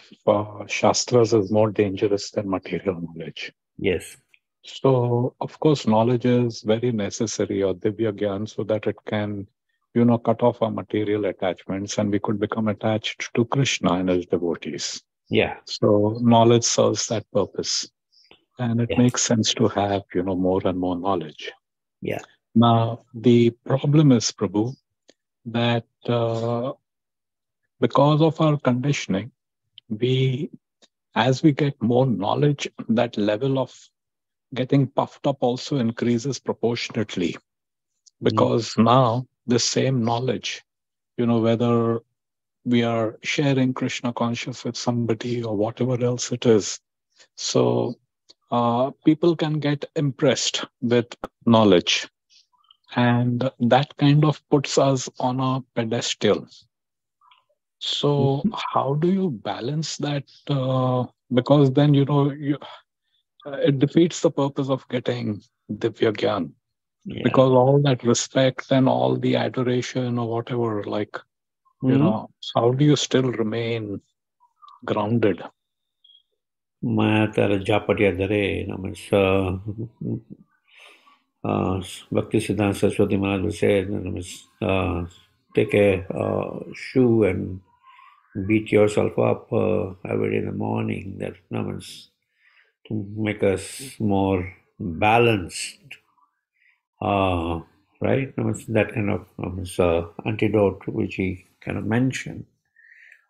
Shastras is more dangerous than material knowledge. Yes. So, of course, knowledge is very necessary, or Divya Gyan, so that it can, cut off our material attachments and we could become attached to Krishna and his devotees. Yeah. So, knowledge serves that purpose. And it Yeah. makes sense to have, more and more knowledge. Yeah. Now, the problem is, Prabhu, that because of our conditioning, we, as we get more knowledge, that level of getting puffed up also increases proportionately. Mm. Because now the same knowledge, whether we are sharing Krishna conscious with somebody or whatever else it is, so people can get impressed with knowledge, and that kind of puts us on a pedestal. So, Mhm. how do you balance that? Because then, it defeats the purpose of getting Divya Gyan. Yeah. Because all that respect and all the adoration or whatever, like, Mhm. how do you still remain grounded? Mayatara Japatiyadare, Bhakti Siddhanta Saraswati Maharaj will say, take a shoe and beat yourself up every day in the morning. That means to make us more balanced, uh, right? That kind of antidote which he kind of mentioned,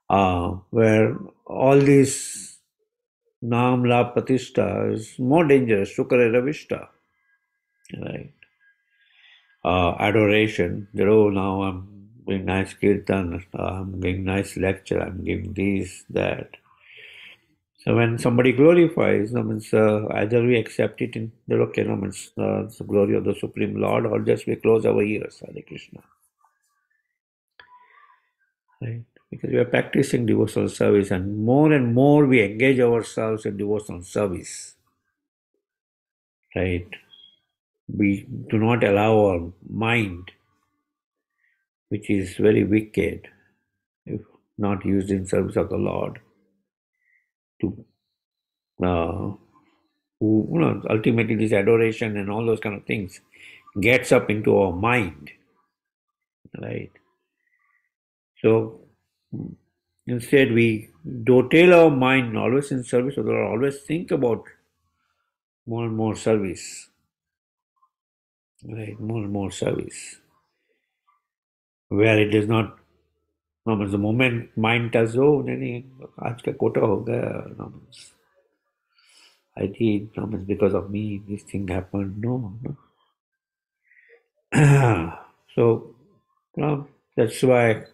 where all these Nam La Pratishta is more dangerous, Sukare Ravishta, right? Adoration, that oh, now I'm doing nice kirtan, I'm giving nice lecture, I'm giving this, that. So when somebody glorifies, either we accept it in the okay, it's the glory of the Supreme Lord, or just we close our ears, Hare Krishna. Right? Because we are practicing devotional service, and more we engage ourselves in devotional service. Right? We do not allow our mind which is very wicked if not used in service of the Lord, to who, ultimately this adoration and all those kind of things gets up into our mind, right? So instead we detail our mind always in service of the Lord, always think about more and more service, right? More and more service, where it is not, the moment mind tells, oh, नहीं आज का कोटा हो गया, I did, because of me this thing happened. No, no. So, that's why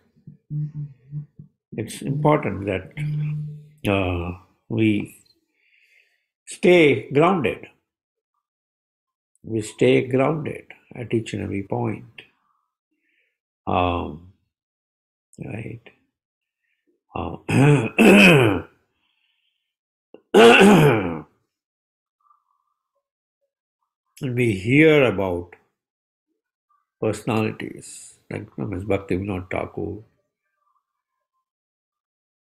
it's important that we stay grounded. We stay grounded at each and every point. Right. And we hear about personalities like Ms. Bhaktivinoda Thakur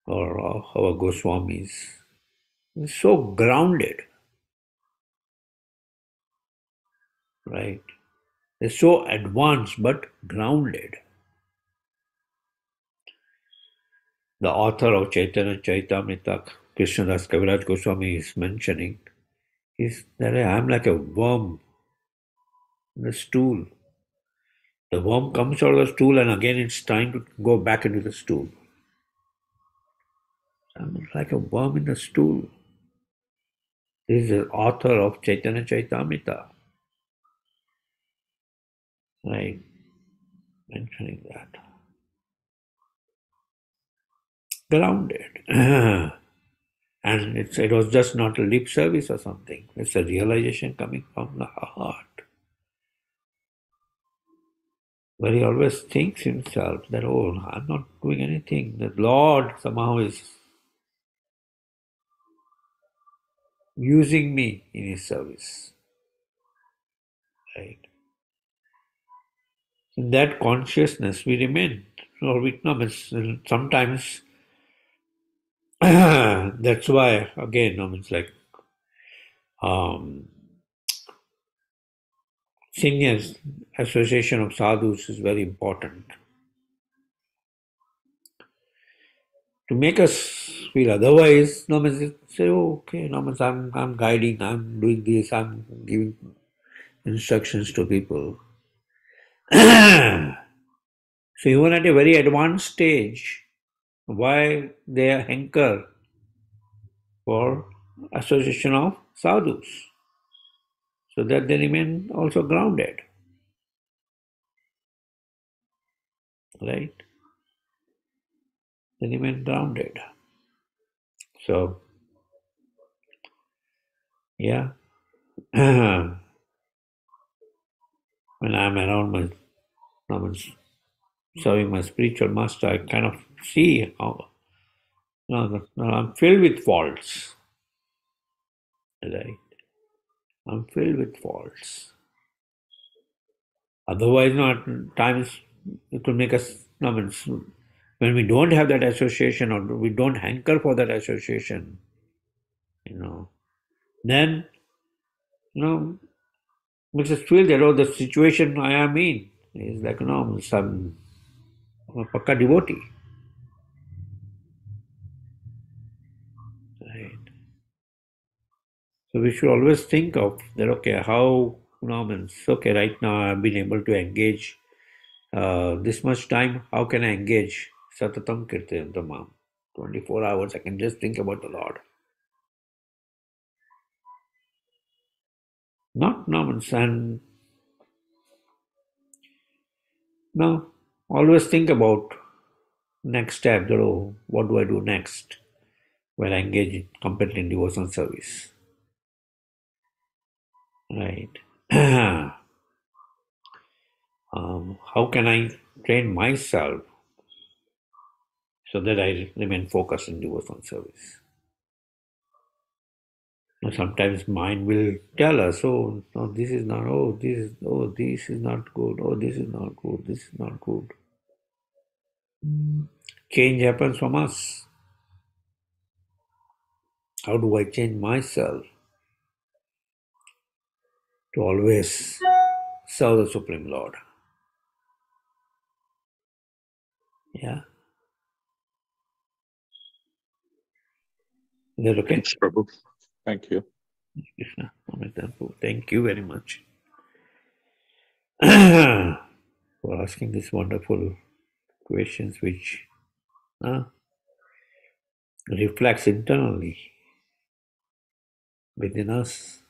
or our Goswamis. They're so grounded, right? They're so advanced but grounded. The author of Chaitanya Charitamrita, Krishnadas Kaviraj Goswami, is mentioning is that I am like a worm in the stool. The worm comes out of the stool and again it's trying to go back into the stool. I'm like a worm in the stool. This is the author of Chaitanya Charitamrita, right? Mentioning that. Grounded. And it was just not a lip service or something. It's a realization coming from the heart. Where he always thinks himself that, oh, I'm not doing anything. The Lord somehow is using me in his service. Right? In that consciousness we remain. Or we sometimes that's why again, it's like seniors association of sadhus is very important to make us feel. Otherwise, say, oh, okay, I'm guiding, I'm doing this, I'm giving instructions to people. So even at a very advanced stage, why they hanker for association of sadhus, so that they remain also grounded, right? They remain grounded. So, yeah, when I'm around serving my spiritual master, I kind of see how I'm filled with faults, right? I'm filled with faults. Otherwise, times it will make us, when we don't have that association or we don't hanker for that association, then, makes us feel that, oh, the situation I am in is like, some pakka devotee. Right. So we should always think of that, okay, how, okay, right now I've been able to engage this much time, how can I engage? Satatam Kirtanamam. 24 hours, I can just think about the Lord. Not and no, always think about next step, that, oh, what do I do next when I engage in completely in devotional service? Right. How can I train myself so that I remain focused in devotional service? Sometimes mind will tell us, oh, no, this is not, this is not good, oh, this is not good, this is not good. Change happens from us. How do I change myself to always serve the Supreme Lord? Yeah. Is that okay? Thanks, Prabhu. Thank you. Krishna, thank you very much for asking these wonderful questions which uh, reflects internally within us.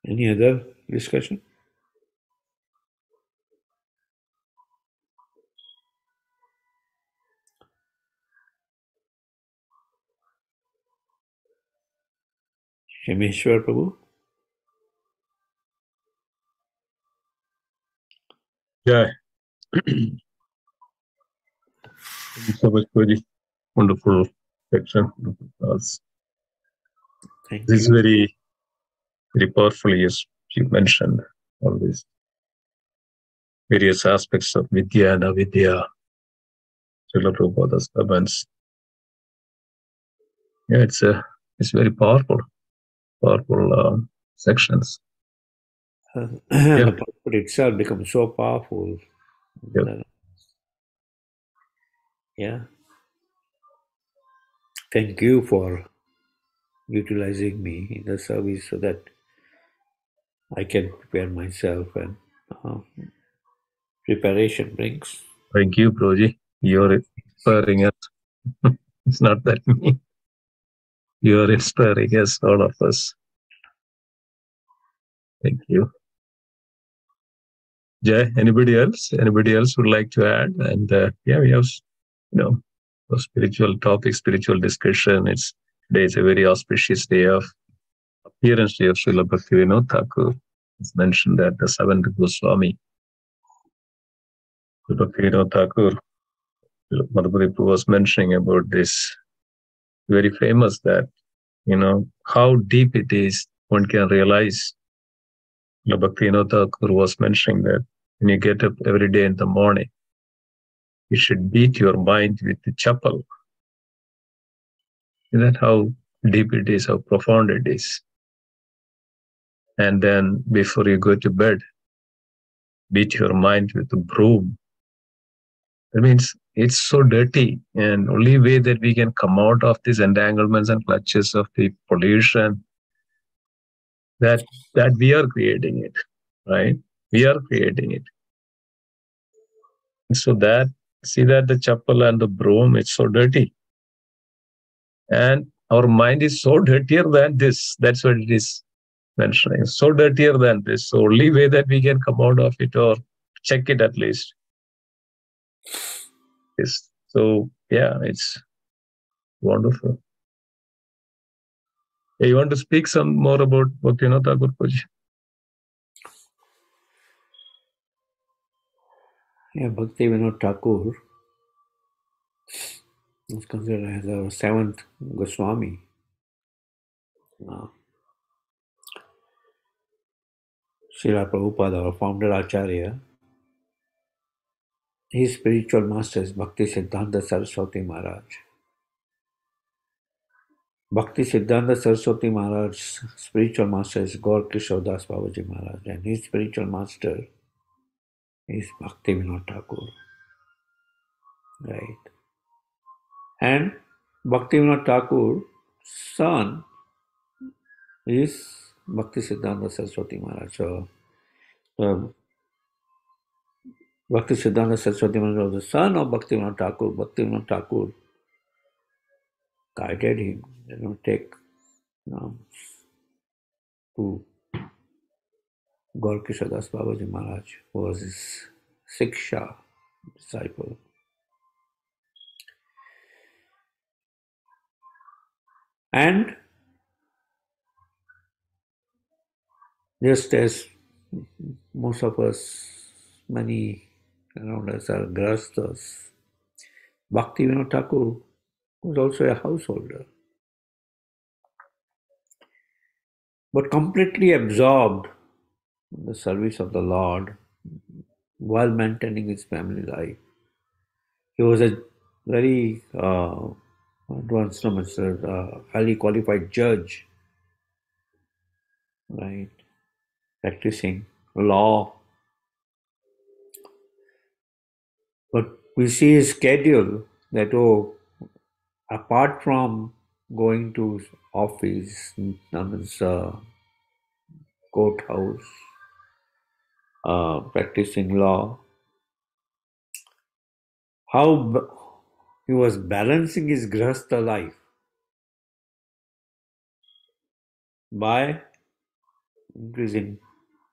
Any other discussion? Shameshwar Prabhu? Yeah. Thank you so much for the wonderful section. This Thank is you. very, very powerfully, as you mentioned, all these various aspects of Vidya and Avidya, Srila Prabhupada's comments. Yeah, it's very powerful sections. The Bhagavad itself becomes so powerful. Yep. That, yeah. Thank you for utilizing me in the service so that I can prepare myself and preparation brings. Thank you, Proji. You're inspiring us. It's not that me. You're inspiring us, all of us. Thank you. Jay, anybody else? Anybody else would like to add? And yeah, we have, a spiritual topic, spiritual discussion. Today is a very auspicious day of appearance day of Srila Bhaktivinoda Thakur. It's mentioned that the seventh Goswami, Bhaktivinoda Thakur, Madhupati was mentioning about this, very famous that, how deep it is, one can realize. Bhaktivinoda Thakur was mentioning that when you get up every day in the morning, you should beat your mind with the chapel. Is that how deep it is, how profound it is? And then before you go to bed, beat your mind with a broom. That means it's so dirty, and only way that we can come out of these entanglements and clutches of the pollution, that we are creating it, right? We are creating it. And so see that the chapel and the broom, it's so dirty. And our mind is so dirtier than this. That's what it is mentioning. So dirtier than this. So only way that we can come out of it, or check it at least, is so yeah, it's wonderful. Yeah, you want to speak some more about Bhaktivinoda Thakur Puji? Yeah, Bhaktivinoda Thakur is considered as our seventh Goswami. Srila Prabhupada, our founder Acharya, his spiritual master is Bhakti Siddhanta Saraswati Maharaj. Bhakti Siddhanta Saraswati Maharaj's spiritual master is Gaur Kishore Das Babaji Maharaj, and his spiritual master is Bhaktivinoda Thakur. Right. And Bhaktivinoda Thakur's son is Bhakti Siddhanta Saraswati Maharaj. So, Bhakti Siddhanta Saraswati Maharaj was the son of Bhaktivinoda Thakur. Bhaktivinoda Thakur guided him, take to Gaur Kishore Das Babaji Maharaj, who was his Siksha disciple. And just as most of us, many around us are grastas, Bhaktivinoda Thakur was also a householder, but completely absorbed in the service of the Lord while maintaining his family life. He was a very advanced, highly qualified judge, right? Practicing law. But we see his schedule that, apart from going to office, that means courthouse, practicing law, he was balancing his grahastha life by increasing,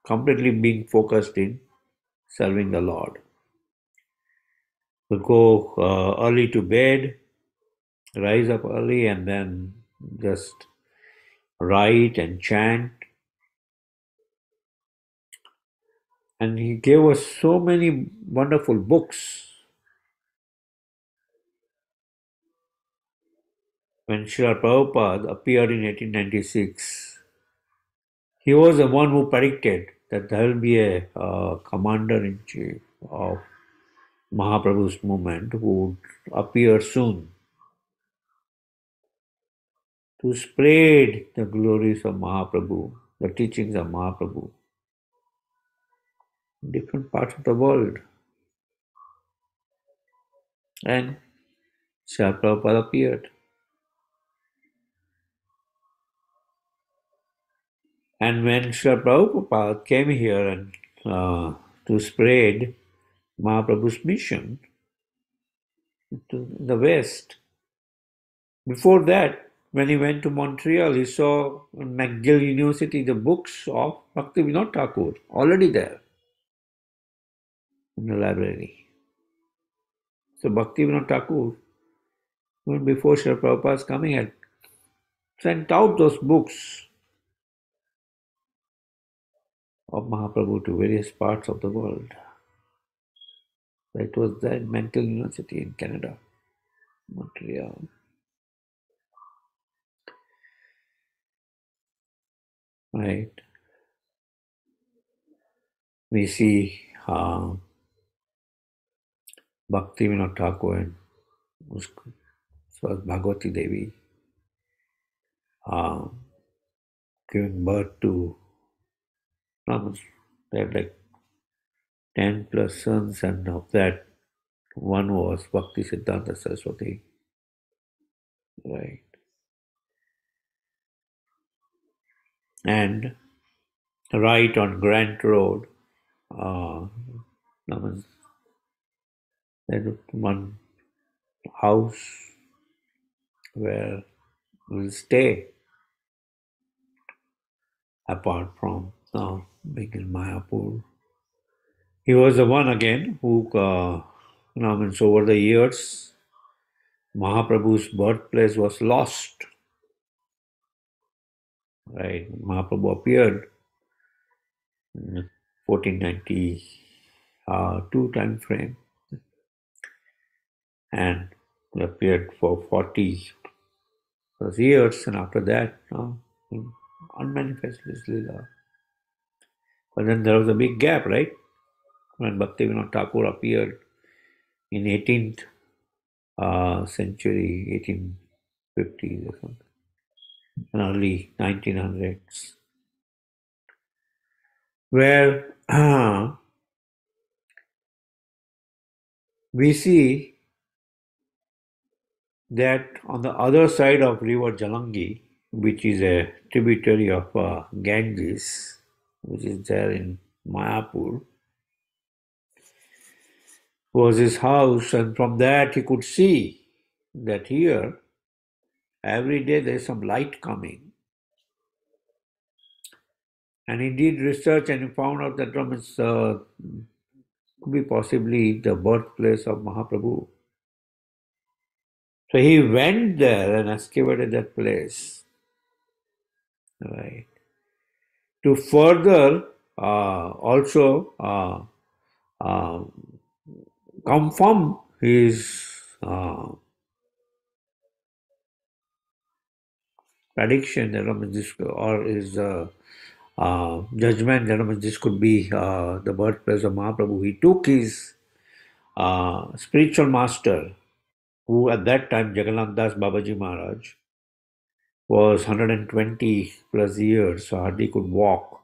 completely being focused in serving the Lord. Would go early to bed, rise up early, and then just write and chant. And he gave us so many wonderful books. When Srila Prabhupada appeared in 1896, he was the one who predicted that there will be a commander-in-chief of Mahaprabhu's movement who would appear soon to spread the glories of Mahaprabhu, the teachings of Mahaprabhu in different parts of the world. And Srila Prabhupada appeared. And when Srila Prabhupada came here and to spread Mahaprabhu's mission to the West, before that, when he went to Montreal, he saw in McGill University the books of Bhaktivinoda Thakur already there in the library. So Bhaktivinoda Thakur, even before Srila Prabhupada's coming, had sent out those books of Mahaprabhu to various parts of the world. It was there in McGill University in Canada, Montreal. Right. We see Bhaktivinoda Thakur and Bhagavati Devi giving birth to Brahmins. They had like 10 plus sons, and of that, one was Bhakti Siddhanta Saraswati. Right. And right on Grant Road, there's one house where we'll stay apart from being in Mayapur. He was the one again who, over the years, Mahaprabhu's birthplace was lost. Right, Mahaprabhu appeared in 1492 time frame, and he appeared for 40 plus years, and after that, unmanifest his Leela. But then there was a big gap, right? When Bhaktivinoda Thakur appeared in 18th century, 1850s or something, and early 1900s, where we see that on the other side of river Jalangi, which is a tributary of Ganges, which is there in Mayapur, was his house, and from that he could see that here every day there is some light coming. And he did research and he found out that could be possibly the birthplace of Mahaprabhu. So he went there and excavated that place, right, to further also confirm his prediction that or his judgment, this could be the birthplace of Mahaprabhu. He took his spiritual master, who at that time, Jagannath Das Babaji Maharaj, was 120 plus years, so hardly could walk.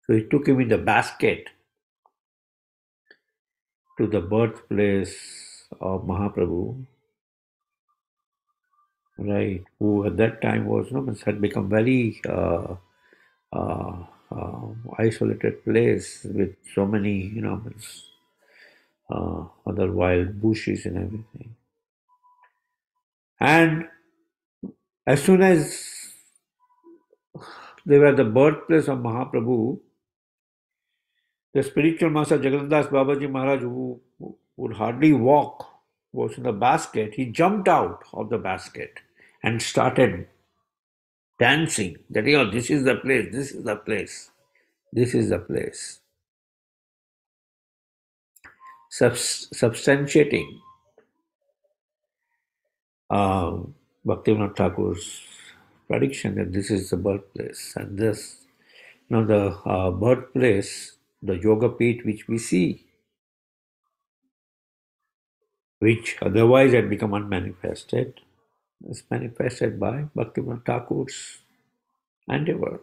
So he took him in the basket to the birthplace of Mahaprabhu, right? Who at that time was, had become very uh, isolated place with so many, other wild bushes and everything. And as soon as they were the birthplace of Mahaprabhu, the spiritual master Jagannath Das Babaji Maharaj, who would hardly walk, was in the basket. He jumped out of the basket and started dancing. That, this is the place, this is the place, this is the place. Substantiating Bhaktivinoda Thakur's prediction that this is the birthplace. And this, the birthplace, the Yoga Peeth which we see, which otherwise had become unmanifested, is manifested by Bhaktivinoda Thakur's endeavor.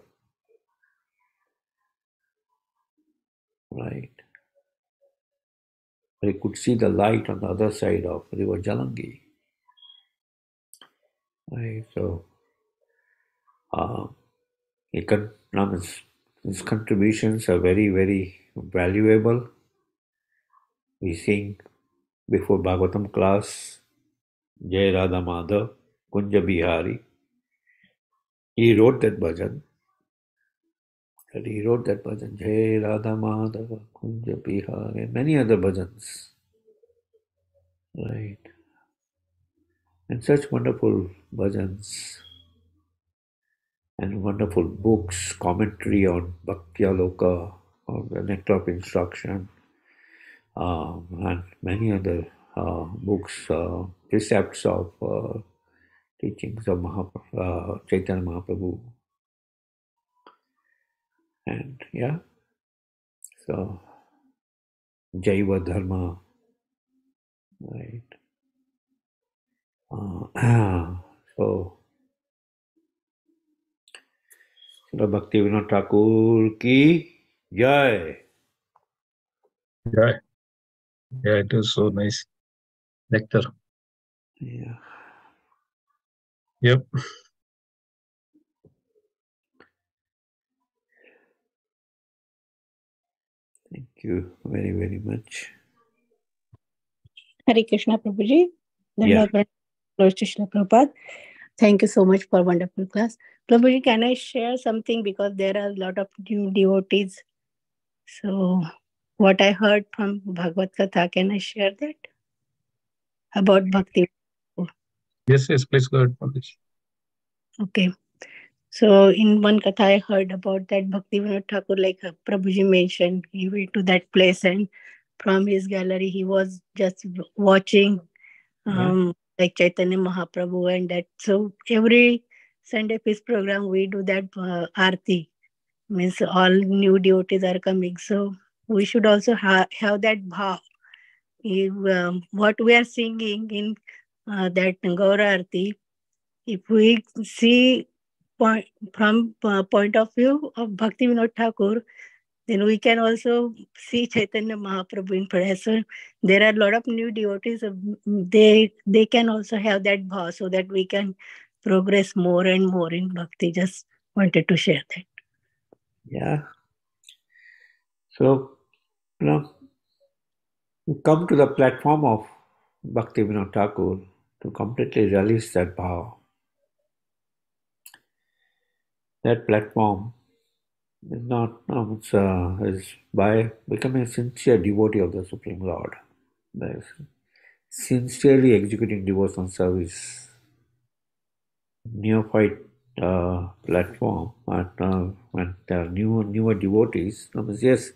Right? He could see the light on the other side of River Jalangi. Right? So, his contributions are very, very valuable. We sing before Bhagavatam class, Jai Radha Madhav, Kunja Bihari. He wrote that bhajan. Jai Radha Madhav, Kunja Bihari, and many other bhajans. Right. And such wonderful bhajans and wonderful books, commentary on Bhakti Aloka, or the Nectar of Instruction, and many other books, precepts of teachings of Chaitanya Mahaprabhu. And so Jaiva Dharma, right? So Bhaktivinoda Thakur ki jai. Yeah, it was so nice. Nectar. Yeah. Yep. Thank you very, very much. Hare Krishna Prabhuji. Yeah. Lord Krishna Prabhupada. Thank you so much for wonderful class. Prabhuji, can I share something, because there are a lot of new devotees. So what I heard from Bhagavad Katha, can I share that? About Bhakti. Yes, please go ahead, Prabhuji. Okay. So in one Katha I heard about that Bhaktivinoda Thakur, like Prabhuji mentioned, he went to that place and from his gallery he was just watching like Chaitanya Mahaprabhu and that. So every Sunday Peace program we do that Aarti. Means all new devotees are coming. So we should also have that bhav. If, what we are singing in that Gaura Aarti, if we see from point of view of Bhakti Vinod Thakur, then we can also see Chaitanya Mahaprabhu in prayer. So there are a lot of new devotees. They can also have that bhav, so that we can progress more and more in bhakti. Just wanted to share that. Yeah. So, you come to the platform of Bhaktivinoda Thakur to completely release that bhav. That platform is not, is by becoming a sincere devotee of the Supreme Lord. By sincerely executing devotional service. Neophyte platform, when there are newer devotees, yes,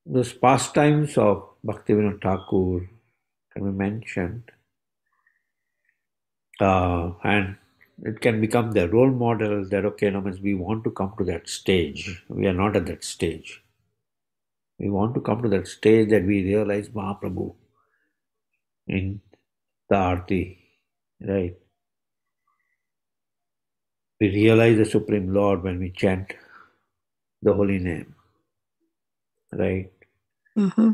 those pastimes of Bhaktivinoda Thakur can be mentioned, and it can become their role model that, okay, no, means we want to come to that stage. We are not at that stage. We want to come to that stage that we realize Mahaprabhu in the Aarti, right? We realize the Supreme Lord when we chant the holy name, right? Mm-hmm.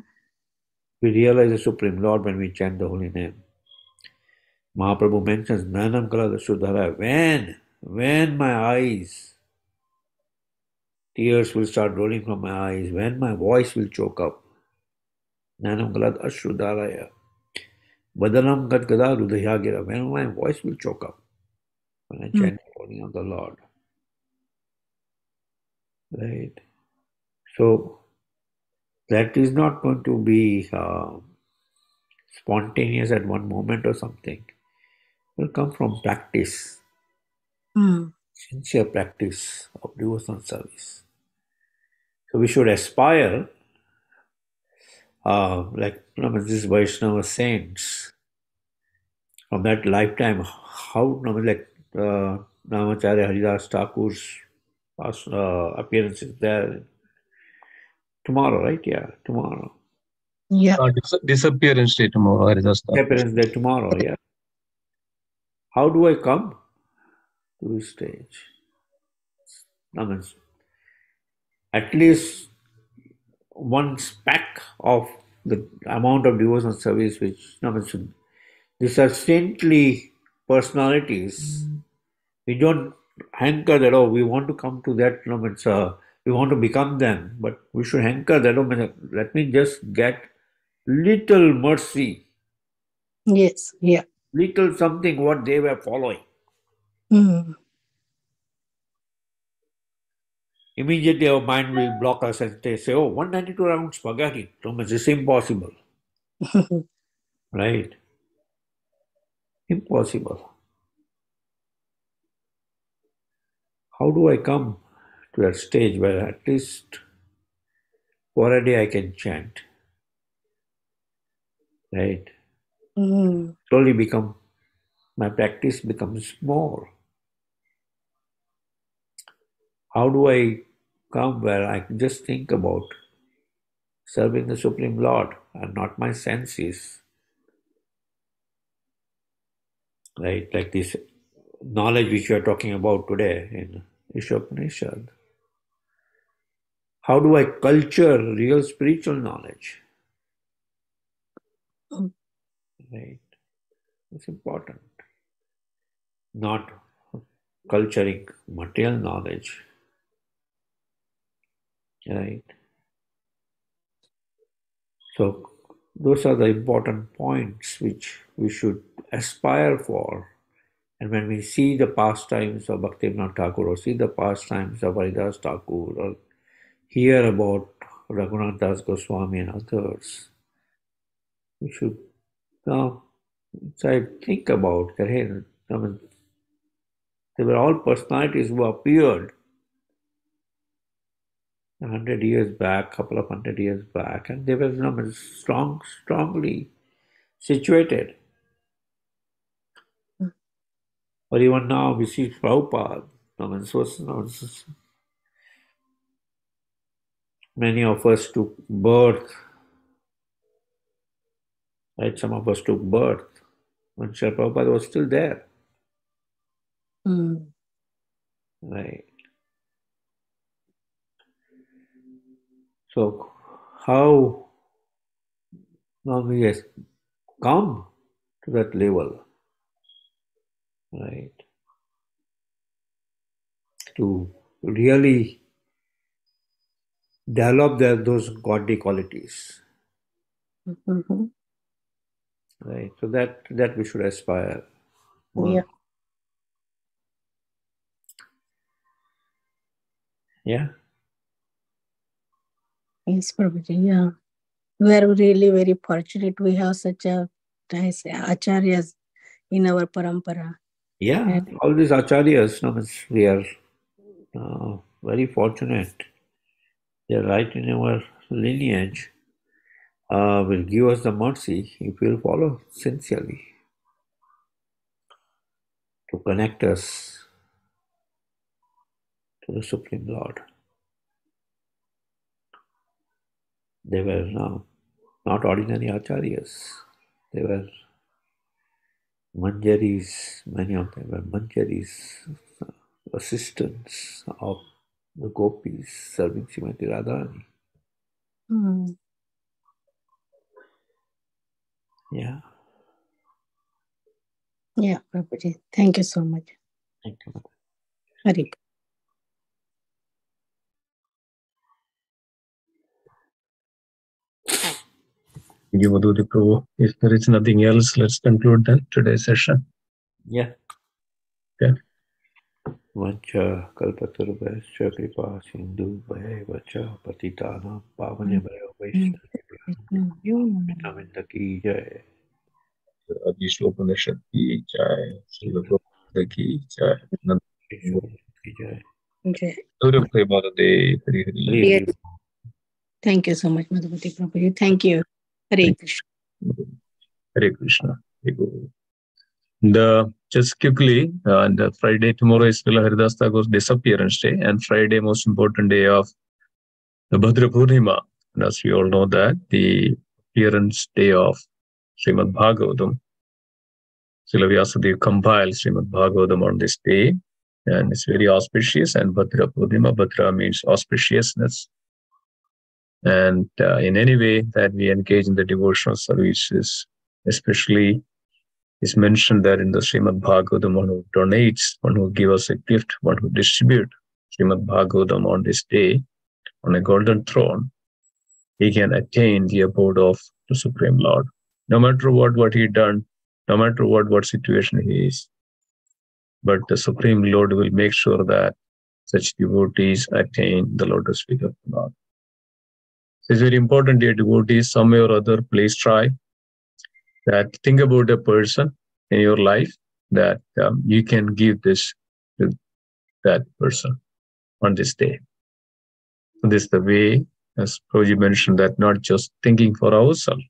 We realize the Supreme Lord when we chant the holy name. Mahaprabhu mentions Nanam Kala Sudhara. When my eyes, tears will start rolling from my eyes, when my voice will choke up. Nanam Kala Ashrudaraya. Badanam Gat Gada Rudhayagira. When my voice will choke up. When I chant the holy name of the Lord. Right? So, that is not going to be spontaneous at one moment or something. It will come from practice, sincere practice of devotional service. So we should aspire, like these Vaishnava saints, from that lifetime, how like Namacharya Haridas Thakur's appearance is there tomorrow, right? Yeah, tomorrow. Yeah. Disappearance day tomorrow, Haridas Thakur. Appearance there tomorrow, yeah. How do I come to this stage? I mean, at least one speck of the amount of devotional service which these are saintly personalities. We don't hanker that, oh, we want to come to that, we want to become them, but we should hanker that, oh, let me just get little mercy, Yes. Yeah. little something what they were following. Immediately our mind will block us and they say, oh, 192 rounds spaghetti. It's impossible. Right? Impossible. How do I come to that stage where at least for a day I can chant? Right? Slowly my practice becomes more. How do I come where I can just think about serving the Supreme Lord and not my senses? Right? Like this knowledge which we are talking about today in Isopanishad. How do I culture real spiritual knowledge? Right? It's important. Not culturing material knowledge. Right? So those are the important points which we should aspire for. And when we see the pastimes of Bhaktivinoda Thakur or see the pastimes of Haridas Thakur or hear about Raghunath Das Goswami and others, we should think about that. Hey, they were all personalities who appeared 100 years back, couple of 100 years back, and they were strongly situated. Or even now we see Prabhupada. Many of us took birth, right? Some of us took birth when Srila Prabhupada was still there. Right. So how now we has come to that level, right? To really develop those godly qualities. Right. So that we should aspire. Yeah. Yeah. Yes, Prabhuji. Yeah. We are really very fortunate. We have such a nice acharyas in our parampara. Yeah. All these acharyas, we are very fortunate. They are right in our lineage. Will give us the mercy if we will follow sincerely. to connect us to the Supreme Lord. They were not ordinary acharyas. They were manjaris, many of them were manjaris, assistants of the gopis serving Srimati Radharani. Yeah. Yeah, Prabhuji. Thank you so much. Thank you. Hari. Thank you, Madhupati Prabhu. If there is nothing else, let's conclude then today's session. Yeah. Okay. Vancha kalpatarubhascha kripa sindhu bhayavacha patitanam pavanebhayo vaishnavibhyo Namaste ki jai. Isopanishad ki jai, Srila Prabhupada ki jai, Ki jai. Jai. Surya Prabhupada, Hari Hari. Yes. Thank you so much, Madhupati Prabhuji. Thank you. Hare Krishna. Hare Krishna. Just quickly, on the Friday, tomorrow is Srila Haridas Thakur's disappearance day, and Friday, most important day of the Bhadra Purnima. And as we all know that, the appearance day of Srimad Bhagavatam. Srila Vyasadeva compiled Srimad Bhagavatam on this day, and it's very auspicious, and Bhadra Purnima, Bhadra means auspiciousness. And in any way that we engage in the devotional services, especially is mentioned that in the Srimad Bhagavatam, one who donates, one who gives us a gift, one who distributes Srimad Bhagavatam on this day on a golden throne, he can attain the abode of the Supreme Lord. No matter what he done, no matter what situation he is, but the Supreme Lord will make sure that such devotees attain the lotus feet of the Lord. It's very important, dear devotees, somewhere or other, please try that. Think about a person in your life that you can give this to that person on this day. So this is the way, as Prabhuji mentioned, that not just thinking for ourselves.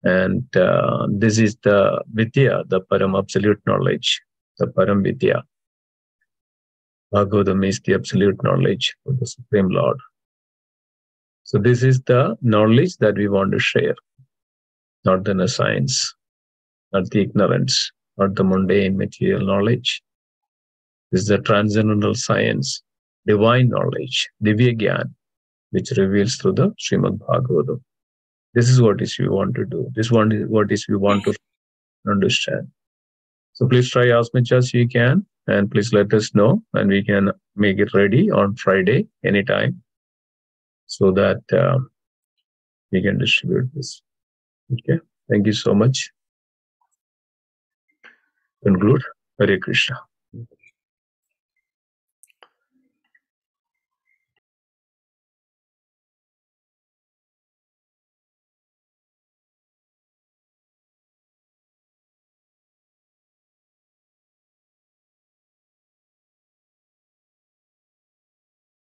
And this is the Vidya, the Param absolute knowledge, the Param Vidya. Bhagavatam is the absolute knowledge of the Supreme Lord. So this is the knowledge that we want to share, not the science, not the ignorance, not the mundane material knowledge. This is the transcendental science, divine knowledge, Divya Gyan, which reveals through the Srimad Bhagavatam. This is what we want to do. This one is what we want to understand. So please try as much as you can, and please let us know, and we can make it ready on Friday anytime, so that we can distribute this. Okay. Thank you so much. Conclude. Hare Krishna.